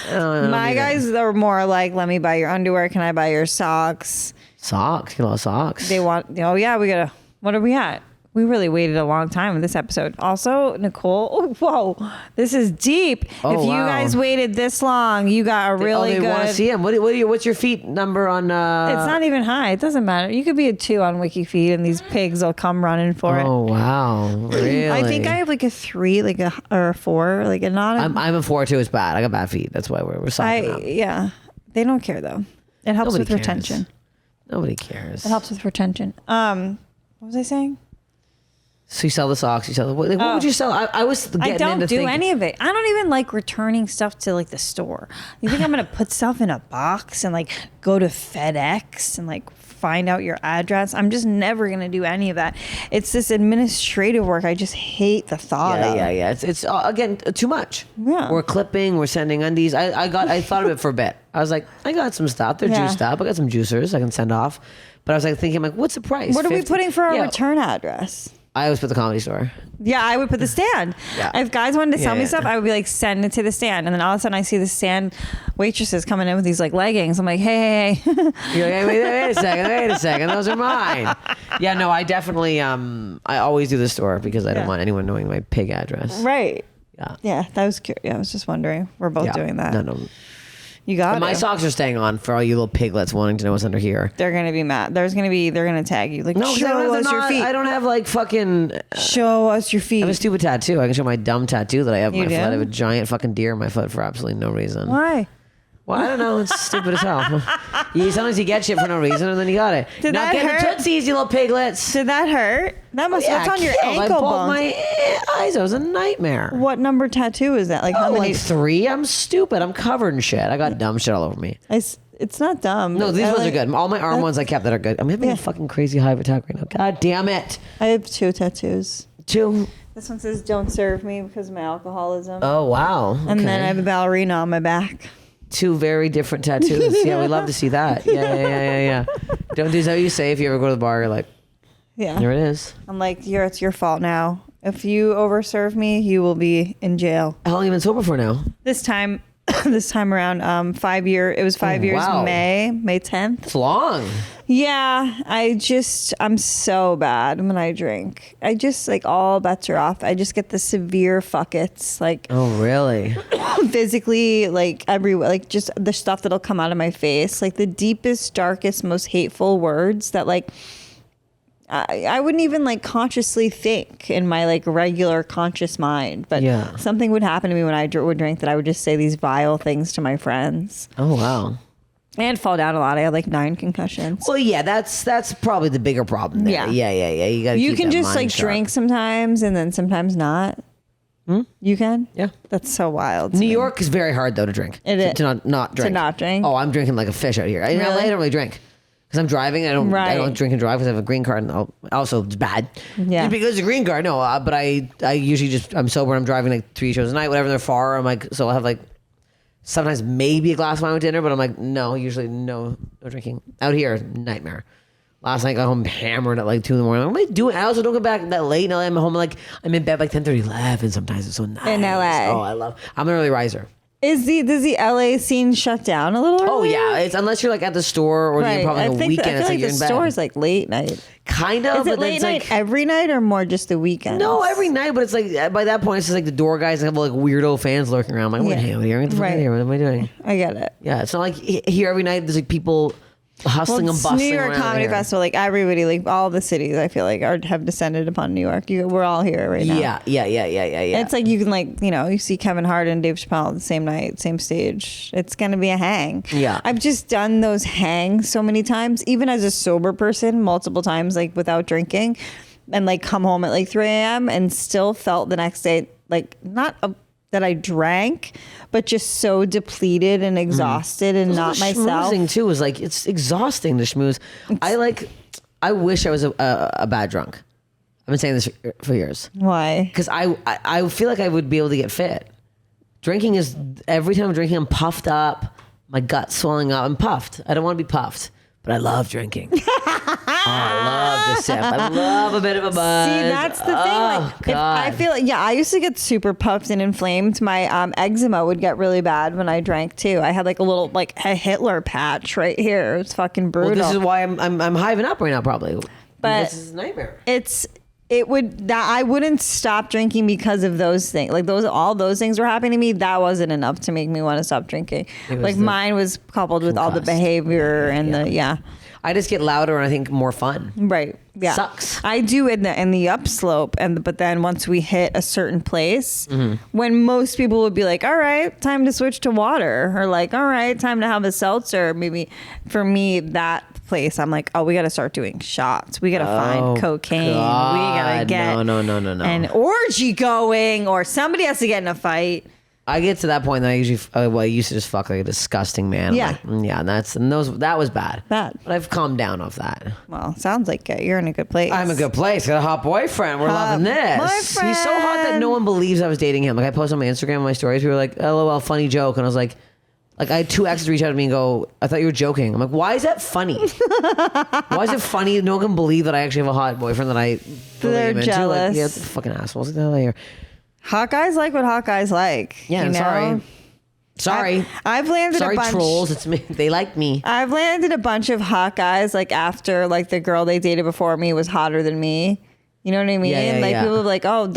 I don't My need it. guys are more like, let me buy your underwear. Can I buy your socks? Socks. Get a lot of socks. They want, oh yeah, what are we at? We really waited a long time with this episode. Also, Nicole, oh, whoa, this is deep. Oh, if you wow. guys waited this long, you got a really they good. want to see him. What's your feet number on? It's not even high. It doesn't matter. You could be a 2 on WikiFeed, and these pigs will come running for it. Oh wow, really? I think I have like a 3, or a 4, like a not. I'm a 4 too. It's bad. I got bad feet. That's why we're softening up. Yeah, they don't care though. It helps Nobody with cares. retention. Nobody cares. It helps with retention. What was I saying? So you sell the socks. You sell the. What would you sell? I was getting I don't into do thinking, any of it. I don't even like returning stuff to like the store. You think I'm gonna put stuff in a box and like go to FedEx and like find out your address? I'm just never gonna do any of that. It's this administrative work. I just hate the thought of. Yeah. It's again too much. Yeah. We're clipping. We're sending undies. I thought of it for a bit. I was like, I got some stuff. They're juiced up. I got some juicers I can send off. But I was like thinking, like, what's the price? What are we 50? putting for our Yeah. return address? I always put the Comedy Store. Yeah, I would put the stand. Yeah. If guys wanted to sell me Yeah. stuff, I would be like, send it to the stand. And then all of a sudden I see the stand waitresses coming in with these like leggings. I'm like, hey. You're like, hey, wait a second. Those are mine. Yeah, no, I definitely, I always do the store because I don't want anyone knowing my pig address. Right. Yeah. Yeah, that was cute. Yeah, I was just wondering. We're both doing that. No. You got My it. socks are staying on for all you little piglets wanting to know what's under here. They're gonna be mad. They're gonna tag you like, No, show us your feet. I don't have like fucking. Show us your I feet. have a stupid tattoo. I can show my dumb tattoo that I have on You my foot. do? I have a giant fucking deer on my foot for absolutely no reason. Why? Well, I don't know. It's stupid as hell. Sometimes you get shit for no reason and then you got it. Did Not that getting the hurt? Tootsies, you little piglets. Did that hurt? That must. Yeah, What's on your killed. ankle I pulled bone? my eyes. It was a nightmare. What number tattoo is that? Like how Oh, many? like 3. I'm stupid. I'm covered in shit. I got dumb shit all over me. It's not dumb. No, these I ones are like- good. All my arm ones I kept that are good. I'm having Yeah. a fucking crazy hive attack right now. God damn it. I have 2 tattoos. 2. This one says "Don't serve me" because of my alcoholism, Oh, wow. and then Okay. I have a ballerina on my back. 2 very different tattoos. Yeah, we love to see that. Yeah. Don't do what you say if you ever go to the bar. You're like, Yeah, there it is. I'm like, it's your fault now. If you overserve me, you will be in jail. How long have you been sober for now? This time around, 5 year. It was 5 years. wow. May 10th. It's long. Yeah, I'm so bad when I drink. I just like all bets are off. I just get the severe fuckets, like Oh, really? physically, like everywhere, like just the stuff that'll come out of my face, like the deepest, darkest, most hateful words that like I wouldn't even like consciously think in my like regular conscious mind, but Yeah. something would happen to me when I would drink that I would just say these vile things to my friends Oh, wow. and fall down a lot. I had like 9 concussions. Well, yeah, that's probably the bigger problem there. Yeah. Yeah. You got to You can just like drink sometimes and then sometimes not. You can? Yeah. That's so wild. to New me. York is very hard, though, to drink. It is. To not drink. To not drink? Oh, I'm drinking like a fish out here. In LA, I don't really drink. Because I'm driving. I don't Right. drink and drive because I have a green card. And also, it's bad. Yeah. Just because of a green card, no. But I usually I'm sober. I'm driving like 3 shows a night, whatever they're far. I'm like, so I'll have like sometimes maybe a glass of wine with dinner, but I'm like, no, usually no drinking. Out here, nightmare. Last night, got home hammered at like 2 a.m. What am I doing? I also don't get back that late in LA. I'm home like, I'm in bed like 10:30, 11 sometimes. It's so nice. In LA. Oh, I'm an early riser. Does the LA scene shut down a little? Oh, earlier? yeah. It's unless you're like at the store or Right. you're probably I like a think weekend. I It's feel like you're the in bed. store is like late night. Kind of. Is it but then late it's night like, every night or more just the weekend? no, every night, but it's like by that point, it's just like the door guys have like weirdo fans lurking around. I'm like, I'm Yeah. gonna hang out here. Get the fuck out of here. What am I doing? I get it. Yeah, it's not like here every night there's like people hustling and it's bustling New York around Comedy here. Festival, like everybody, like all the cities, I feel like have descended upon New York. We're all here right now. Yeah. It's like you can you see Kevin Hart and Dave Chappelle the same night, same stage. It's gonna be a hang. Yeah. I've just done those hangs so many times, even as a sober person, multiple times, like without drinking, and like come home at like 3 a.m. and still felt the next day like that I drank, but just so depleted and exhausted and not the myself. schmoozing too is like it's exhausting to schmooze. I wish I was a bad drunk. I've been saying this for years. Why? Because I feel like I would be able to get fit. Drinking is every time I'm drinking, I'm puffed up. My gut's swelling up. I'm puffed. I don't want to be puffed, but I love drinking. I love the sip. I love a bit of a buzz. See, that's the thing. Like, if I God. feel like, I used to get super puffed and inflamed. My eczema would get really bad when I drank too. I had like a little like a Hitler patch right here. It was fucking brutal. Well, this is why I'm hiving up right now, probably. But this is a nightmare. I wouldn't stop drinking because of those things. Like all those things were happening to me. That wasn't enough to make me want to stop drinking. was Like the mine was coupled with all the concussed. behavior and I just get louder and I think more fun. Right. Yeah. Sucks. I do in the upslope, but then once we hit a certain place, when most people would be like, all right, time to switch to water, or like, all right, time to have a seltzer. Maybe for me, that place, I'm like, oh, we got to start doing shots. We got to find cocaine. God. We got to get no. an orgy going, or somebody has to get in a fight. I get to that point that I usually, I used to just fuck like a disgusting man. Yeah. That was bad. Bad. But I've calmed down off that. Well, sounds like you're in a good place. I'm in a good place. Got a hot boyfriend. We're loving this. Boyfriend. He's so hot that no one believes I was dating him. Like I post on my Instagram, my stories, people were like, LOL, funny joke. And I was like I had 2 exes reach out to me and go, I thought you were joking. I'm like, why is that funny? Why is it funny? No one can believe that I actually have a hot boyfriend that I They're into. jealous. Like, yeah, fucking assholes. Get the hell out of here. Hot guys like what hot guys like. Yeah, you know? Sorry. I've landed Sorry, a bunch. trolls. It's me. They like me. I've landed a bunch of hot guys like after like the girl they dated before me was hotter than me. You know what I mean? People are like, oh,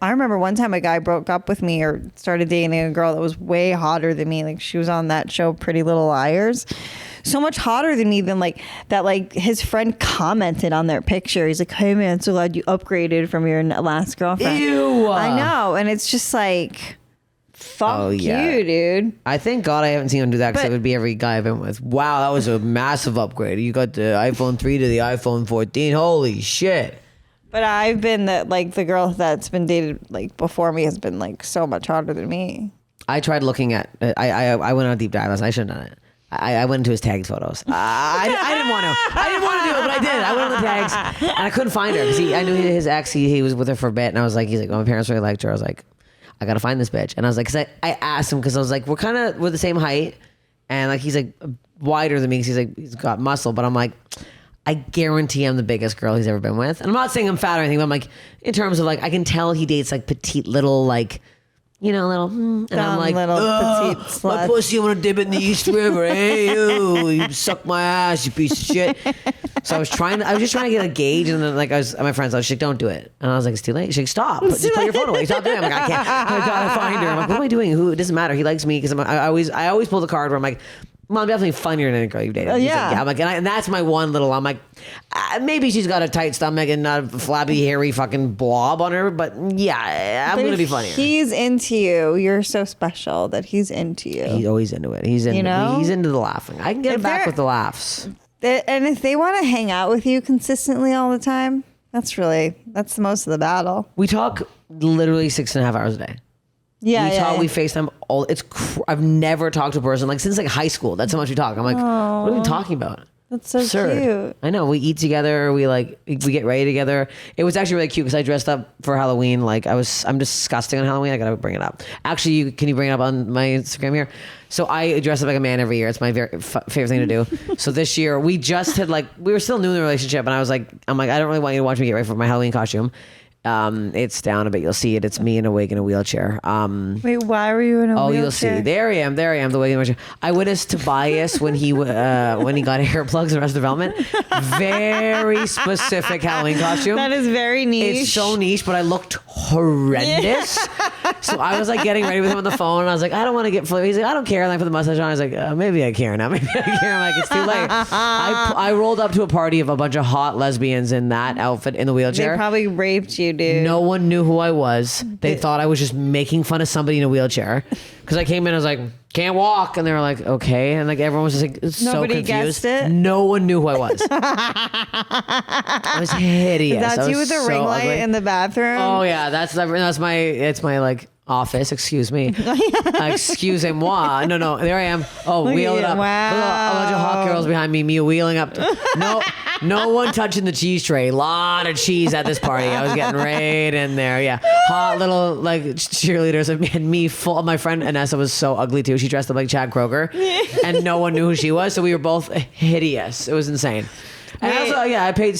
I remember one time a guy broke up with me or started dating a girl that was way hotter than me. Like she was on that show, Pretty Little Liars. So much hotter than me than like that. Like his friend commented on their picture. He's like, hey man, so glad you upgraded from your last girlfriend. Ew. I know. And it's just like, fuck you, dude. I thank God I haven't seen him do that because But- it would be every guy I've been with. Wow, that was a massive upgrade. You got the iPhone 3 to the iPhone 14. Holy shit. But I've been the girl that's been dated like before me has been like so much hotter than me. I tried looking at, I went on a deep dive. I shouldn't have done it. I went into his tags photos. I didn't want to. I didn't want to do it, but I did. I went on the tags and I couldn't find her because I knew his ex. He was with her for a bit, and I was like, he's like, well, my parents really liked her. I was like, I gotta find this bitch, and I was like, because I asked him because I was like, we're the same height, and like he's like wider than me because he's got muscle, but I'm like, I guarantee I'm the biggest girl he's ever been with, and I'm not saying I'm fat or anything, but I'm like, in terms of like, I can tell he dates like petite little like. Little, and I'm like, little petite my slut. pussy, I want to dip it in the East River. Hey, you suck my ass, you piece of shit. So I was just trying to get a gauge, and then like my friends, I was like, don't do it. And I was like, it's too late. She's like, stop, just put your phone away. Stop doing it. I'm like, I can't. I gotta find her. I'm like, what am I doing? It doesn't matter. He likes me because I always pull the card where I'm like, well, I'm definitely funnier than any girl you've dated. He's Yeah. like, I'm like, and that's my one little. I'm like, maybe she's got a tight stomach and not a flabby, hairy fucking blob on her, but yeah, I'm gonna be funnier. He's into you. You're so special that he's into you. He's always into it. He's into the laughing. I can get him back with the laughs. And if they want to hang out with you consistently all the time, that's the most of the battle. We talk literally 6.5 hours a day. Yeah, We FaceTime all. I've never talked to a person like since like high school. That's how much we talk. I'm like, what are we talking about? That's so Absurd. cute. I know. We eat together. We get ready together. It was actually really cute because I dressed up for Halloween. Like I'm disgusting on Halloween. I gotta bring it up. Actually, can you bring it up on my Instagram here? So I dress up like a man every year. It's my very favorite thing to do. So this year we just had we were still new in the relationship, and I'm like, I don't really want you to watch me get ready for my Halloween costume. It's down a bit. You'll see it. It's me in a wig in a wheelchair. Wait, why were you in a wheelchair? You'll see. There I am. The wig in a wheelchair. I witnessed Tobias when he got hair plugs in Arrested Development. Very specific Halloween costume. That is very niche. It's so niche, but I looked horrendous. So I was like getting ready with him on the phone, and I was like, I don't want to get flipped. He's like, I don't care. And I put the mustache on. I was like, maybe I care now. Maybe I care. I'm like, it's too late. I rolled up to a party of a bunch of hot lesbians in that outfit in the wheelchair. They probably raped you, dude. No one knew who I was. They thought I was just making fun of somebody in a wheelchair. Because I came in, I was like, can't walk. And they were like, okay. And like everyone was just like so Nobody confused. guessed it? No one knew who I was. I was hideous. That's you with the ring light in the bathroom? Oh yeah, it's my like office. Excuse me. Excusez-moi. No. There I am. Oh, Look wheel at it you. up. Wow. A bunch of hot girls behind me. Me wheeling up. No one touching the cheese tray. A lot of cheese at this party. I was getting right in there. Yeah. Hot little like cheerleaders and me full. My friend Anessa was so ugly too. She dressed up like Chad Kroger, and no one knew who she was. So we were both hideous. It was insane. And also, I paid.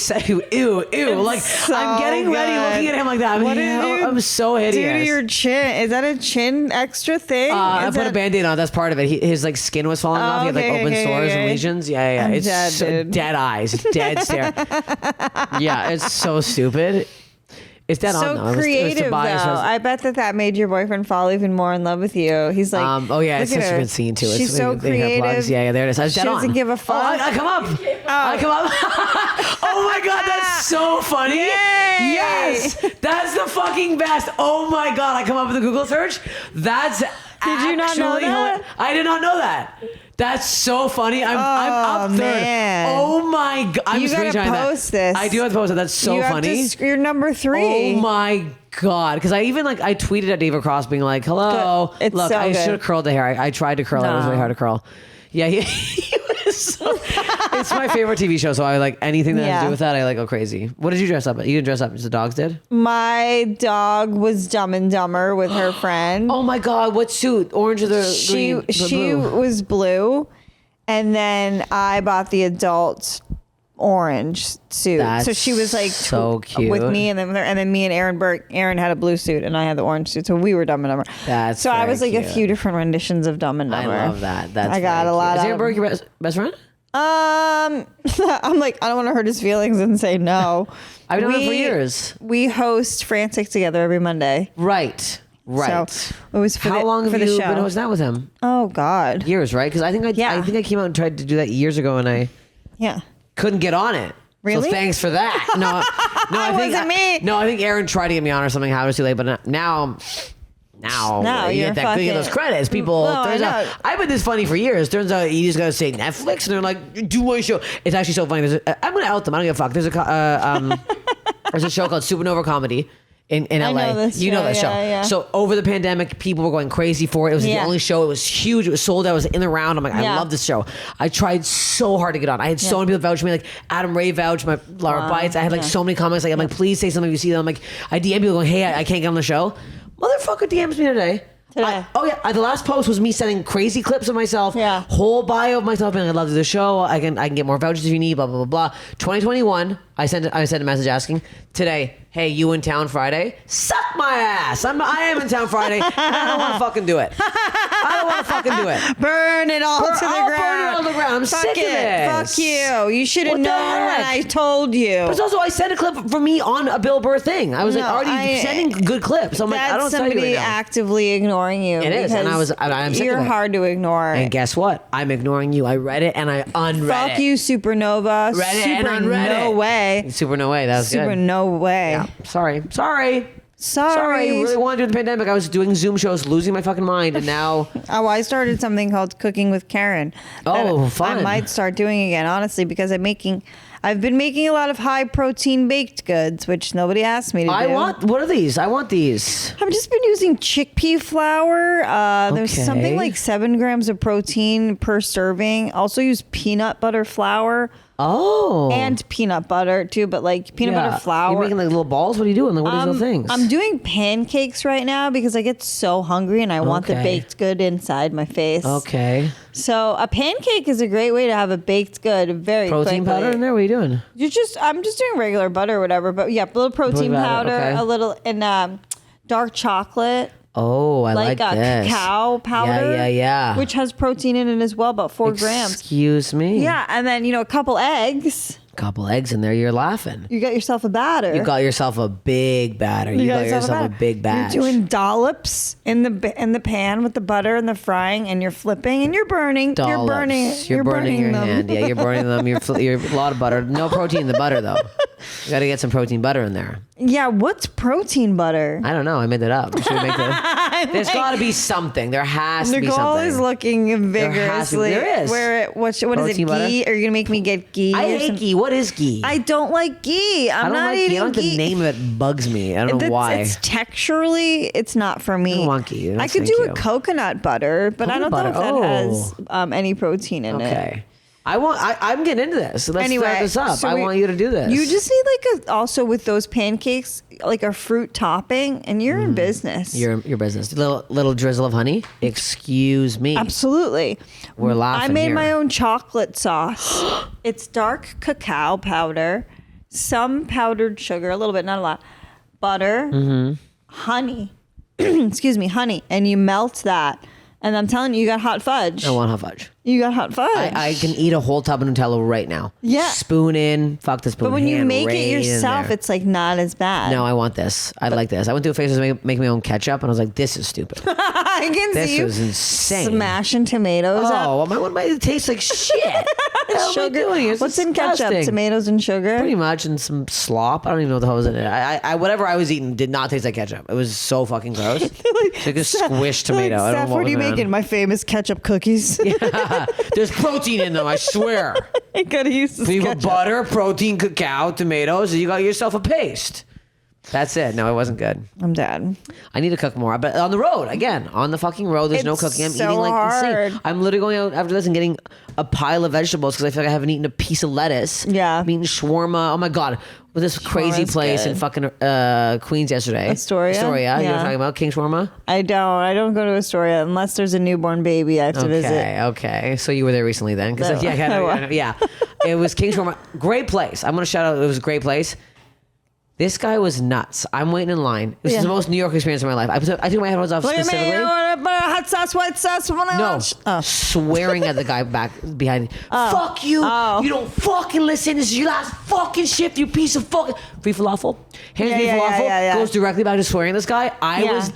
Ew. Like so I'm getting ready, looking at him like that. I'm so hideous. Do to your chin. Is that a chin extra thing? I put a Band-Aid on. That's part of it. His like skin was falling off. He had like open sores and lesions. Yeah. I'm It's dead, dude. dead eyes, dead stare. Yeah, it's so stupid. It's dead on So though. It was creative Tobias. though. I bet that made your boyfriend fall even more in love with you. He's like, oh yeah, look it's at such a her. good scene too. She's so creative. Yeah, there it is. I was She dead doesn't on. give a fuck. Oh, I come up. I come up. Oh my god, that's so funny. Yay. Yes, that's the fucking best. Oh my god, I come up with a Google search. That's Did you not know actually that? I did not know that. That's so funny. I'm up third. Man. Oh my god. I'm You gotta screenshotting that. post this. I do have to post it. That's so you funny. You're number 3. Oh my god! Because I even I tweeted at David Cross being like, "Hello, It's look, so I good. should have curled the hair. I tried to curl it. It was No. really hard to curl." Yeah, he was so, it's my favorite TV show, so I like anything that has to Yeah. do with that. I go crazy. What did you dress up? You didn't dress up. Just the dogs did. My dog was Dumb and Dumber with her friend. Oh my god! What suit? Orange or the green? The She blue? was blue, and then I bought the adult orange suit. That's so she was like so cute. with me, and then me and Aaron Burke. Aaron had a blue suit, and I had the orange suit. So we were Dumb and Dumber. That's so I very was like cute. a few different renditions of Dumb and I Dumber. love that. That's I got very a lot cute. Is of. Aaron Burke your best friend? I'm like, I don't want to hurt his feelings and say no. I've known him for years. We host Frantic together every Monday. Right. So it was for How long for have the you show. been hosting that with him? Oh God. Years, right? Because I think Yeah. I came out and tried to do that years ago, and I Yeah. couldn't get on it. Really? So thanks for that. No, I think wasn't me. No, I think Aaron tried to get me on or something. How it was too late, but now you you're get that you get those fucking- credits. People, No, I turns out know. I've been this funny for years. Turns out you just gotta say Netflix, and they're like, do my show. It's actually so funny. I'm gonna out them. I don't give a fuck. There's a show called Supernova Comedy. In LA. know this You know show, that show. yeah. So over the pandemic, people were going crazy for it. It was the Yeah. only show. It was huge. It was sold out. It was in the round. I'm like, I Yeah. love this show. I tried so hard to get on. I had so many people vouch for me. Like Adam Ray vouched, my Laura Bites. I had like so many comments. Like I'm like, please say something if you see them. I'm like, I DM people going, hey, I can't get on the show. Motherfucker DMs me today. Today. The last post was me sending crazy clips of myself. Yeah. Whole bio of myself being, I love the show. I can get more vouchers if you need. Blah blah blah blah. 2021. I sent a message asking today. Hey, you in town Friday? Suck my ass. I am in town Friday. And I don't want to fucking do it. I don't want to fucking do it. Burn it all to the I'll ground. burn it all to the ground. I'm Fuck sick of this. Fuck you. You should have What the known when heck? I told you. But it's also, I sent a clip from me on a Bill Burr thing. I was like No, already sending good clips. I'm like, I don't That's tell you somebody right now. actively ignoring you. It is, and because I'm sick you're of it. hard to ignore. And guess what? I'm ignoring you. I read it and I unread it. Fuck you, Supernova. Read it and Super unread no it. way. Super no way. That was Super good. no way. Yeah. Sorry. I Sorry. really wanted to do the pandemic. I was doing Zoom shows, losing my fucking mind, and now Oh, I started something called Cooking with Kerryn. Oh, that fun. I might start doing again, honestly, because I've been making a lot of high protein baked goods, which nobody asked me to do. what are these? I want these. I've just been using chickpea flour. There's Okay. something like 7 grams of protein per serving. Also use peanut butter flour Oh. and peanut butter too, but like peanut butter flour. You're making like little balls? What are you doing? Like what are these little things? I'm doing pancakes right now because I get so hungry and I want the Okay. baked good inside my face. Okay. So a pancake is a great way to have a baked good very Protein quickly. powder in there? What are you doing? I'm just doing regular butter or whatever, but yeah, a little protein powder, okay. a little and dark chocolate. Oh, I like a this. cacao powder. Yeah. Which has protein in it as well, about 4 grams. Excuse me. Yeah, and then a couple eggs. Couple eggs in there, you're laughing. You got yourself a batter. You got yourself a big batter. You got yourself a big batch. You're doing dollops in the pan with the butter and the frying, and you're flipping and you're burning. Dollops. You're burning your them. hand. Yeah, you're burning them. You're a lot of butter. No protein in the butter though. You got to get some protein butter in there. Yeah, what's protein butter? I don't know. I made that up. Should we make that? There's got to be something. There has to be Nicole something. is looking vigorously. There is. What is it? Protein butter? Ghee? Are you gonna make me get ghee? I or hate something? ghee. What is ghee? I don't like ghee. I I'm don't not like ghee. eating I don't like ghee. the name of it bugs me. I don't know why. It's texturally, it's not for me. I don't want ghee. No, I could thank do you. a coconut butter, but I don't Coconut know if butter. that has any protein in it. Okay. I'm getting into this. Let's start this up. so I want you to do this. You just need also with those pancakes, like a fruit topping, and you're in business. your business. Little drizzle of honey. Excuse me. Absolutely. We're laughing I made here. my own chocolate sauce. It's dark cacao powder, some powdered sugar, a little bit, not a lot, butter, Mm-hmm. honey. Excuse me, honey, and you melt that. And I'm telling you, you got hot fudge. I want hot fudge. You got hot fudge. I can eat a whole tub of Nutella right now. Yeah. Spoon in, fuck the spoon. But when you hand make right it in yourself, there. it's like not as bad. No, I want this. I like this. I went through a phase of making my own ketchup, and I was like, this is stupid. I can This see you was insane. smashing tomatoes up. Oh, my one it tastes like shit. What am I doing? It's What's in ketchup? disgusting. Tomatoes and sugar? Pretty much, and some slop. I don't even know what the hell was in it. I whatever I was eating did not taste like ketchup. It was so fucking gross. It's like a squished tomato. I don't Steph, know what are you was making? in. My famous ketchup cookies. There's protein in them, I swear. I gotta use this You got ketchup. butter, protein, cacao, tomatoes, and you got yourself a paste. That's it. No, it wasn't good. I'm dead. I need to cook more. But on the road, again, on the fucking road, there's no It's cooking. I'm so eating like hard. insane. I'm literally going out after this and getting a pile of vegetables because I feel like I haven't eaten a piece of lettuce. Yeah. I'm eating shawarma. Oh my God. With this crazy Shawarma's place in good. fucking Queens yesterday. Astoria? Astoria. You know what I'm Yeah. talking about? King Shawarma? I don't go to Astoria unless there's a newborn baby I have to visit. Okay. So you were there recently then? Because No, yeah, I was. yeah. It was King Shawarma. Great place. I'm going to shout out. It was a great place. This guy was nuts. I'm waiting in line. This Yeah. is the most New York experience of my life. I took my headphones off Look at specifically. me, hot sauce, white sauce. No, Oh. swearing at the guy back behind me. Fuck you! Oh. You don't fucking listen. This is your last fucking shift. You piece of fucking free falafel. Hands Yeah, me yeah, falafel. yeah. Goes directly back to swearing at this guy. Yeah.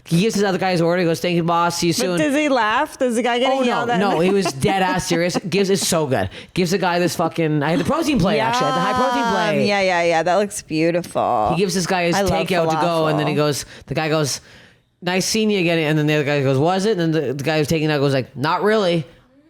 He gives his other guy his order. He goes, "Thank you, boss. See you But soon." does he laugh? Does the guy get yelled at? No, he was dead ass serious. It's so good. Gives the guy this fucking. I had the protein plate actually. I had the high protein plate. Yeah. That looks beautiful. He gives this guy his I love takeout to go, and then the guy goes, "Nice seeing you again." And then the other guy goes, "Was it?" And then the guy who's taking it out goes like, "Not really."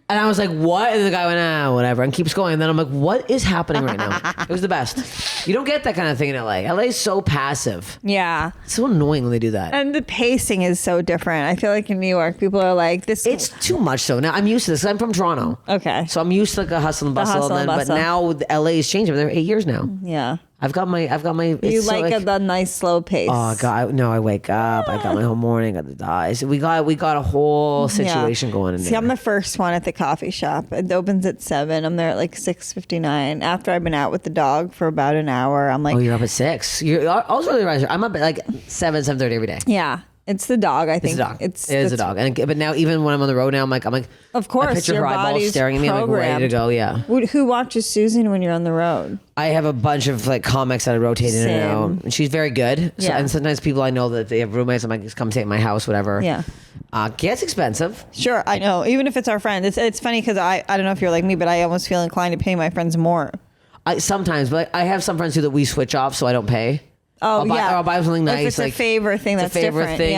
And I was like, "What?" And then the guy went, whatever, and keeps going. And then I'm like, "What is happening right now?" It was the best. You don't get that kind of thing in LA. LA is so passive. Yeah. It's so annoying when they do that. And the pacing is so different. I feel like in New York, people are like, this. It's too much so. Now I'm used to this. I'm from Toronto. Okay. So I'm used to like a hustle and bustle. hustle and But bustle. now LA is changing. I've been there 8 years now. Yeah. I've got my. You it's so, like the nice slow pace. Oh God! No, I wake up. I got my whole morning. Got the dies. We got a whole situation going in See, there. I'm the first one at the coffee shop. It opens at 7. I'm there at like 6:59. After I've been out with the dog for about an hour, I'm like, Oh, you're up at 6. You're also early riser. I'm up at like 7:30 every day. yeah, it's the dog. I think It's a dog. It's It is a dog. But now even when I'm on the road now, I'm like, Of course, I picture your her eyeballs body's staring at me. I'm like ready to programmed. go. Yeah. Who watches Susan when you're on the road? I have a bunch of like comics that I rotate in and Same. out. And she's very good. So, Yeah. and sometimes people I know that they have roommates. I'm like, just come stay at my house, whatever. Yeah. Gets expensive. Sure, I know. Even if it's our friend, it's funny because I don't know if you're like me, but I almost feel inclined to pay my friends more. Sometimes, but I have some friends too that we switch off, so I don't pay. Oh, Or I'll buy something nice. If it's like, a favor thing, it's that's a favorite different. thing.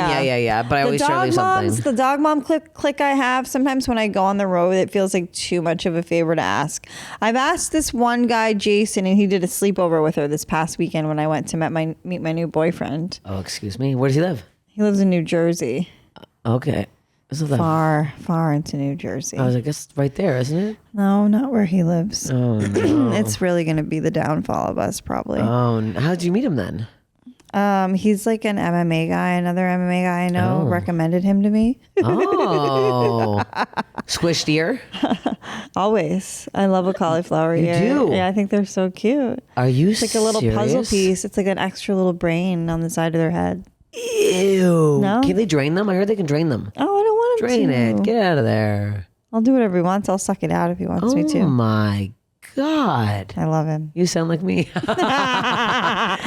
Yeah. But I always try to leave something. The dog mom click I have, sometimes when I go on the road, it feels like too much of a favor to ask. I've asked this one guy, Jason, and he did a sleepover with her this past weekend when I went to meet my new boyfriend. Oh, excuse me. Where does he live? He lives in New Jersey. Okay. Isn't that Far into New Jersey. I was like, it's right there, isn't it? No, not where he lives. Oh no. It's really going to be the downfall of us, probably. How did you meet him then? He's like an MMA guy. Another MMA guy I know Oh. recommended him to me. Oh, squished ear. Always. I love a cauliflower ear. do? Yeah, I think they're so cute. Are you It's like a little puzzle piece. It's like an extra little brain on the side of their head. Ew. No? Can they drain them? I heard they can drain them. Oh, I don't want him Drain to. it. Get out of there. I'll do whatever he wants. I'll suck it out if he wants me Oh to. my God. I love him. You sound like me. I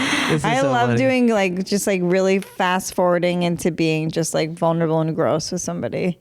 love doing like just like really fast forwarding into being just like vulnerable and gross with somebody.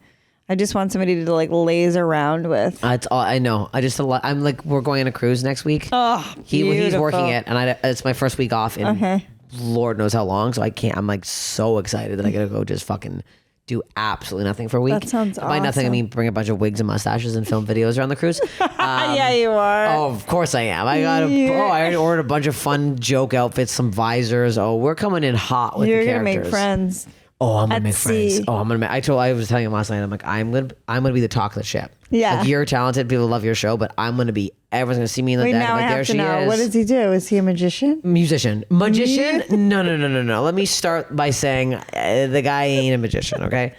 I just want somebody to like laze around with. It's all I know. I'm like, we're going on a cruise next week. Oh, He's beautiful. working it, and it's my first week off in Okay. Lord knows how long. So I can't. I'm like so excited that I gotta go just fucking do absolutely nothing for a week. That sounds By nothing, I awesome. mean bring a bunch of wigs and mustaches and film videos around the cruise. Yeah, you are. Oh, of course I am. I You're- I already ordered a bunch of fun joke outfits, some visors. Oh, we're coming in hot with You're the gonna characters. make friends. Oh, I'm gonna at make friends. sea. Oh, I'm gonna. I was telling him last night. I'm like, I'm gonna be the talk of the ship. Yeah. Like, you're talented. People love your show, but I'm gonna be. Everyone's gonna see me in the Wait, deck. now I'm I like, there have to she know. is. What does he do? Is he a magician? Magician. No. Let me start by saying the guy ain't a magician. Okay.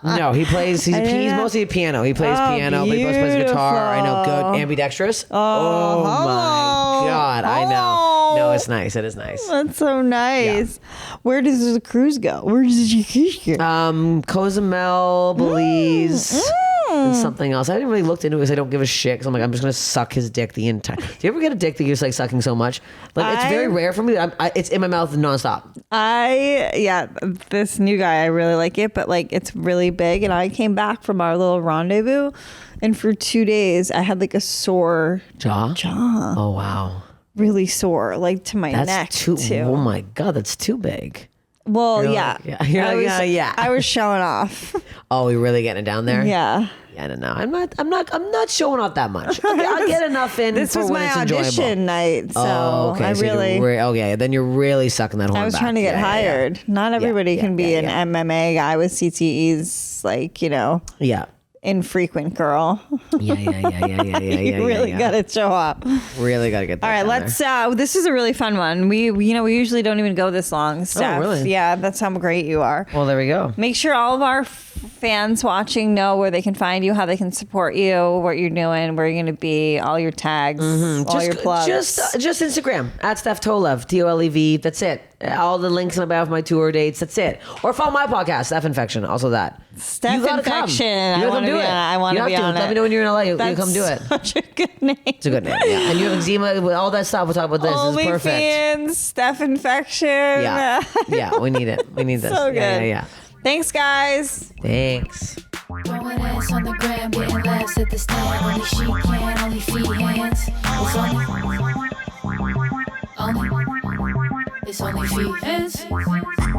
No, he plays. He's didn't know. mostly a piano. He plays Oh, piano, but he also plays guitar. I know, good, ambidextrous. Oh my God, I know. No, it's nice. It is nice. That's so nice. Where does the cruise go? Where does the cruise go? Cozumel, Belize. than something else. I didn't really look into it because I don't give a shit. Because I'm like, I'm just gonna suck his dick the entire. Do you ever get a dick that you're just like sucking so much? Like it's very rare for me. It's in my mouth nonstop. This new guy, I really like it, but like it's really big. And I came back from our little rendezvous, and for 2 days I had like a sore jaw. Oh wow. Really sore, like to my That's neck too. too. Oh my god, that's too big. Well, You're yeah. like, yeah. I was showing off. Oh, we really getting it down there? Yeah. Yeah, no. I'm not showing off that much. I'll get enough in. This for was when my it's audition enjoyable. night, so okay. I So really. then you're really sucking that horn I was back. trying to get hired. Not everybody can be an MMA guy with CTEs, like Yeah. infrequent girl. Yeah. You really gotta show up. Really gotta get that. All right, let's. This is a really fun one. We usually don't even go this long. Steph. Oh, really? Yeah, that's how great you are. Well, there we go. Make sure all of our fans watching know where they can find you, how they can support you, what you're doing, where you're going to be, all your tags, all your plugs. Just Instagram at Steph Tolev, Tolev. That's it. All the links in my bio of my tour dates. That's it. Or follow my podcast, Steph Infection. Also that. Steph You gotta Infection. Come. You I gotta want come to do be it. on it. I want to be on it. Let me know when you're in LA. You That's come do it. Such a good name. It's a good name. Yeah. And you have eczema with all that stuff. We'll talk about this. This is perfect. OnlyFeehans, Steph Infection. Yeah. Yeah. We need it. We need this. So good. Yeah. Thanks, guys. Thanks. Throwing ass on the gram, getting laughs at the stand. Only she can, only Feehans. It's only Feehans.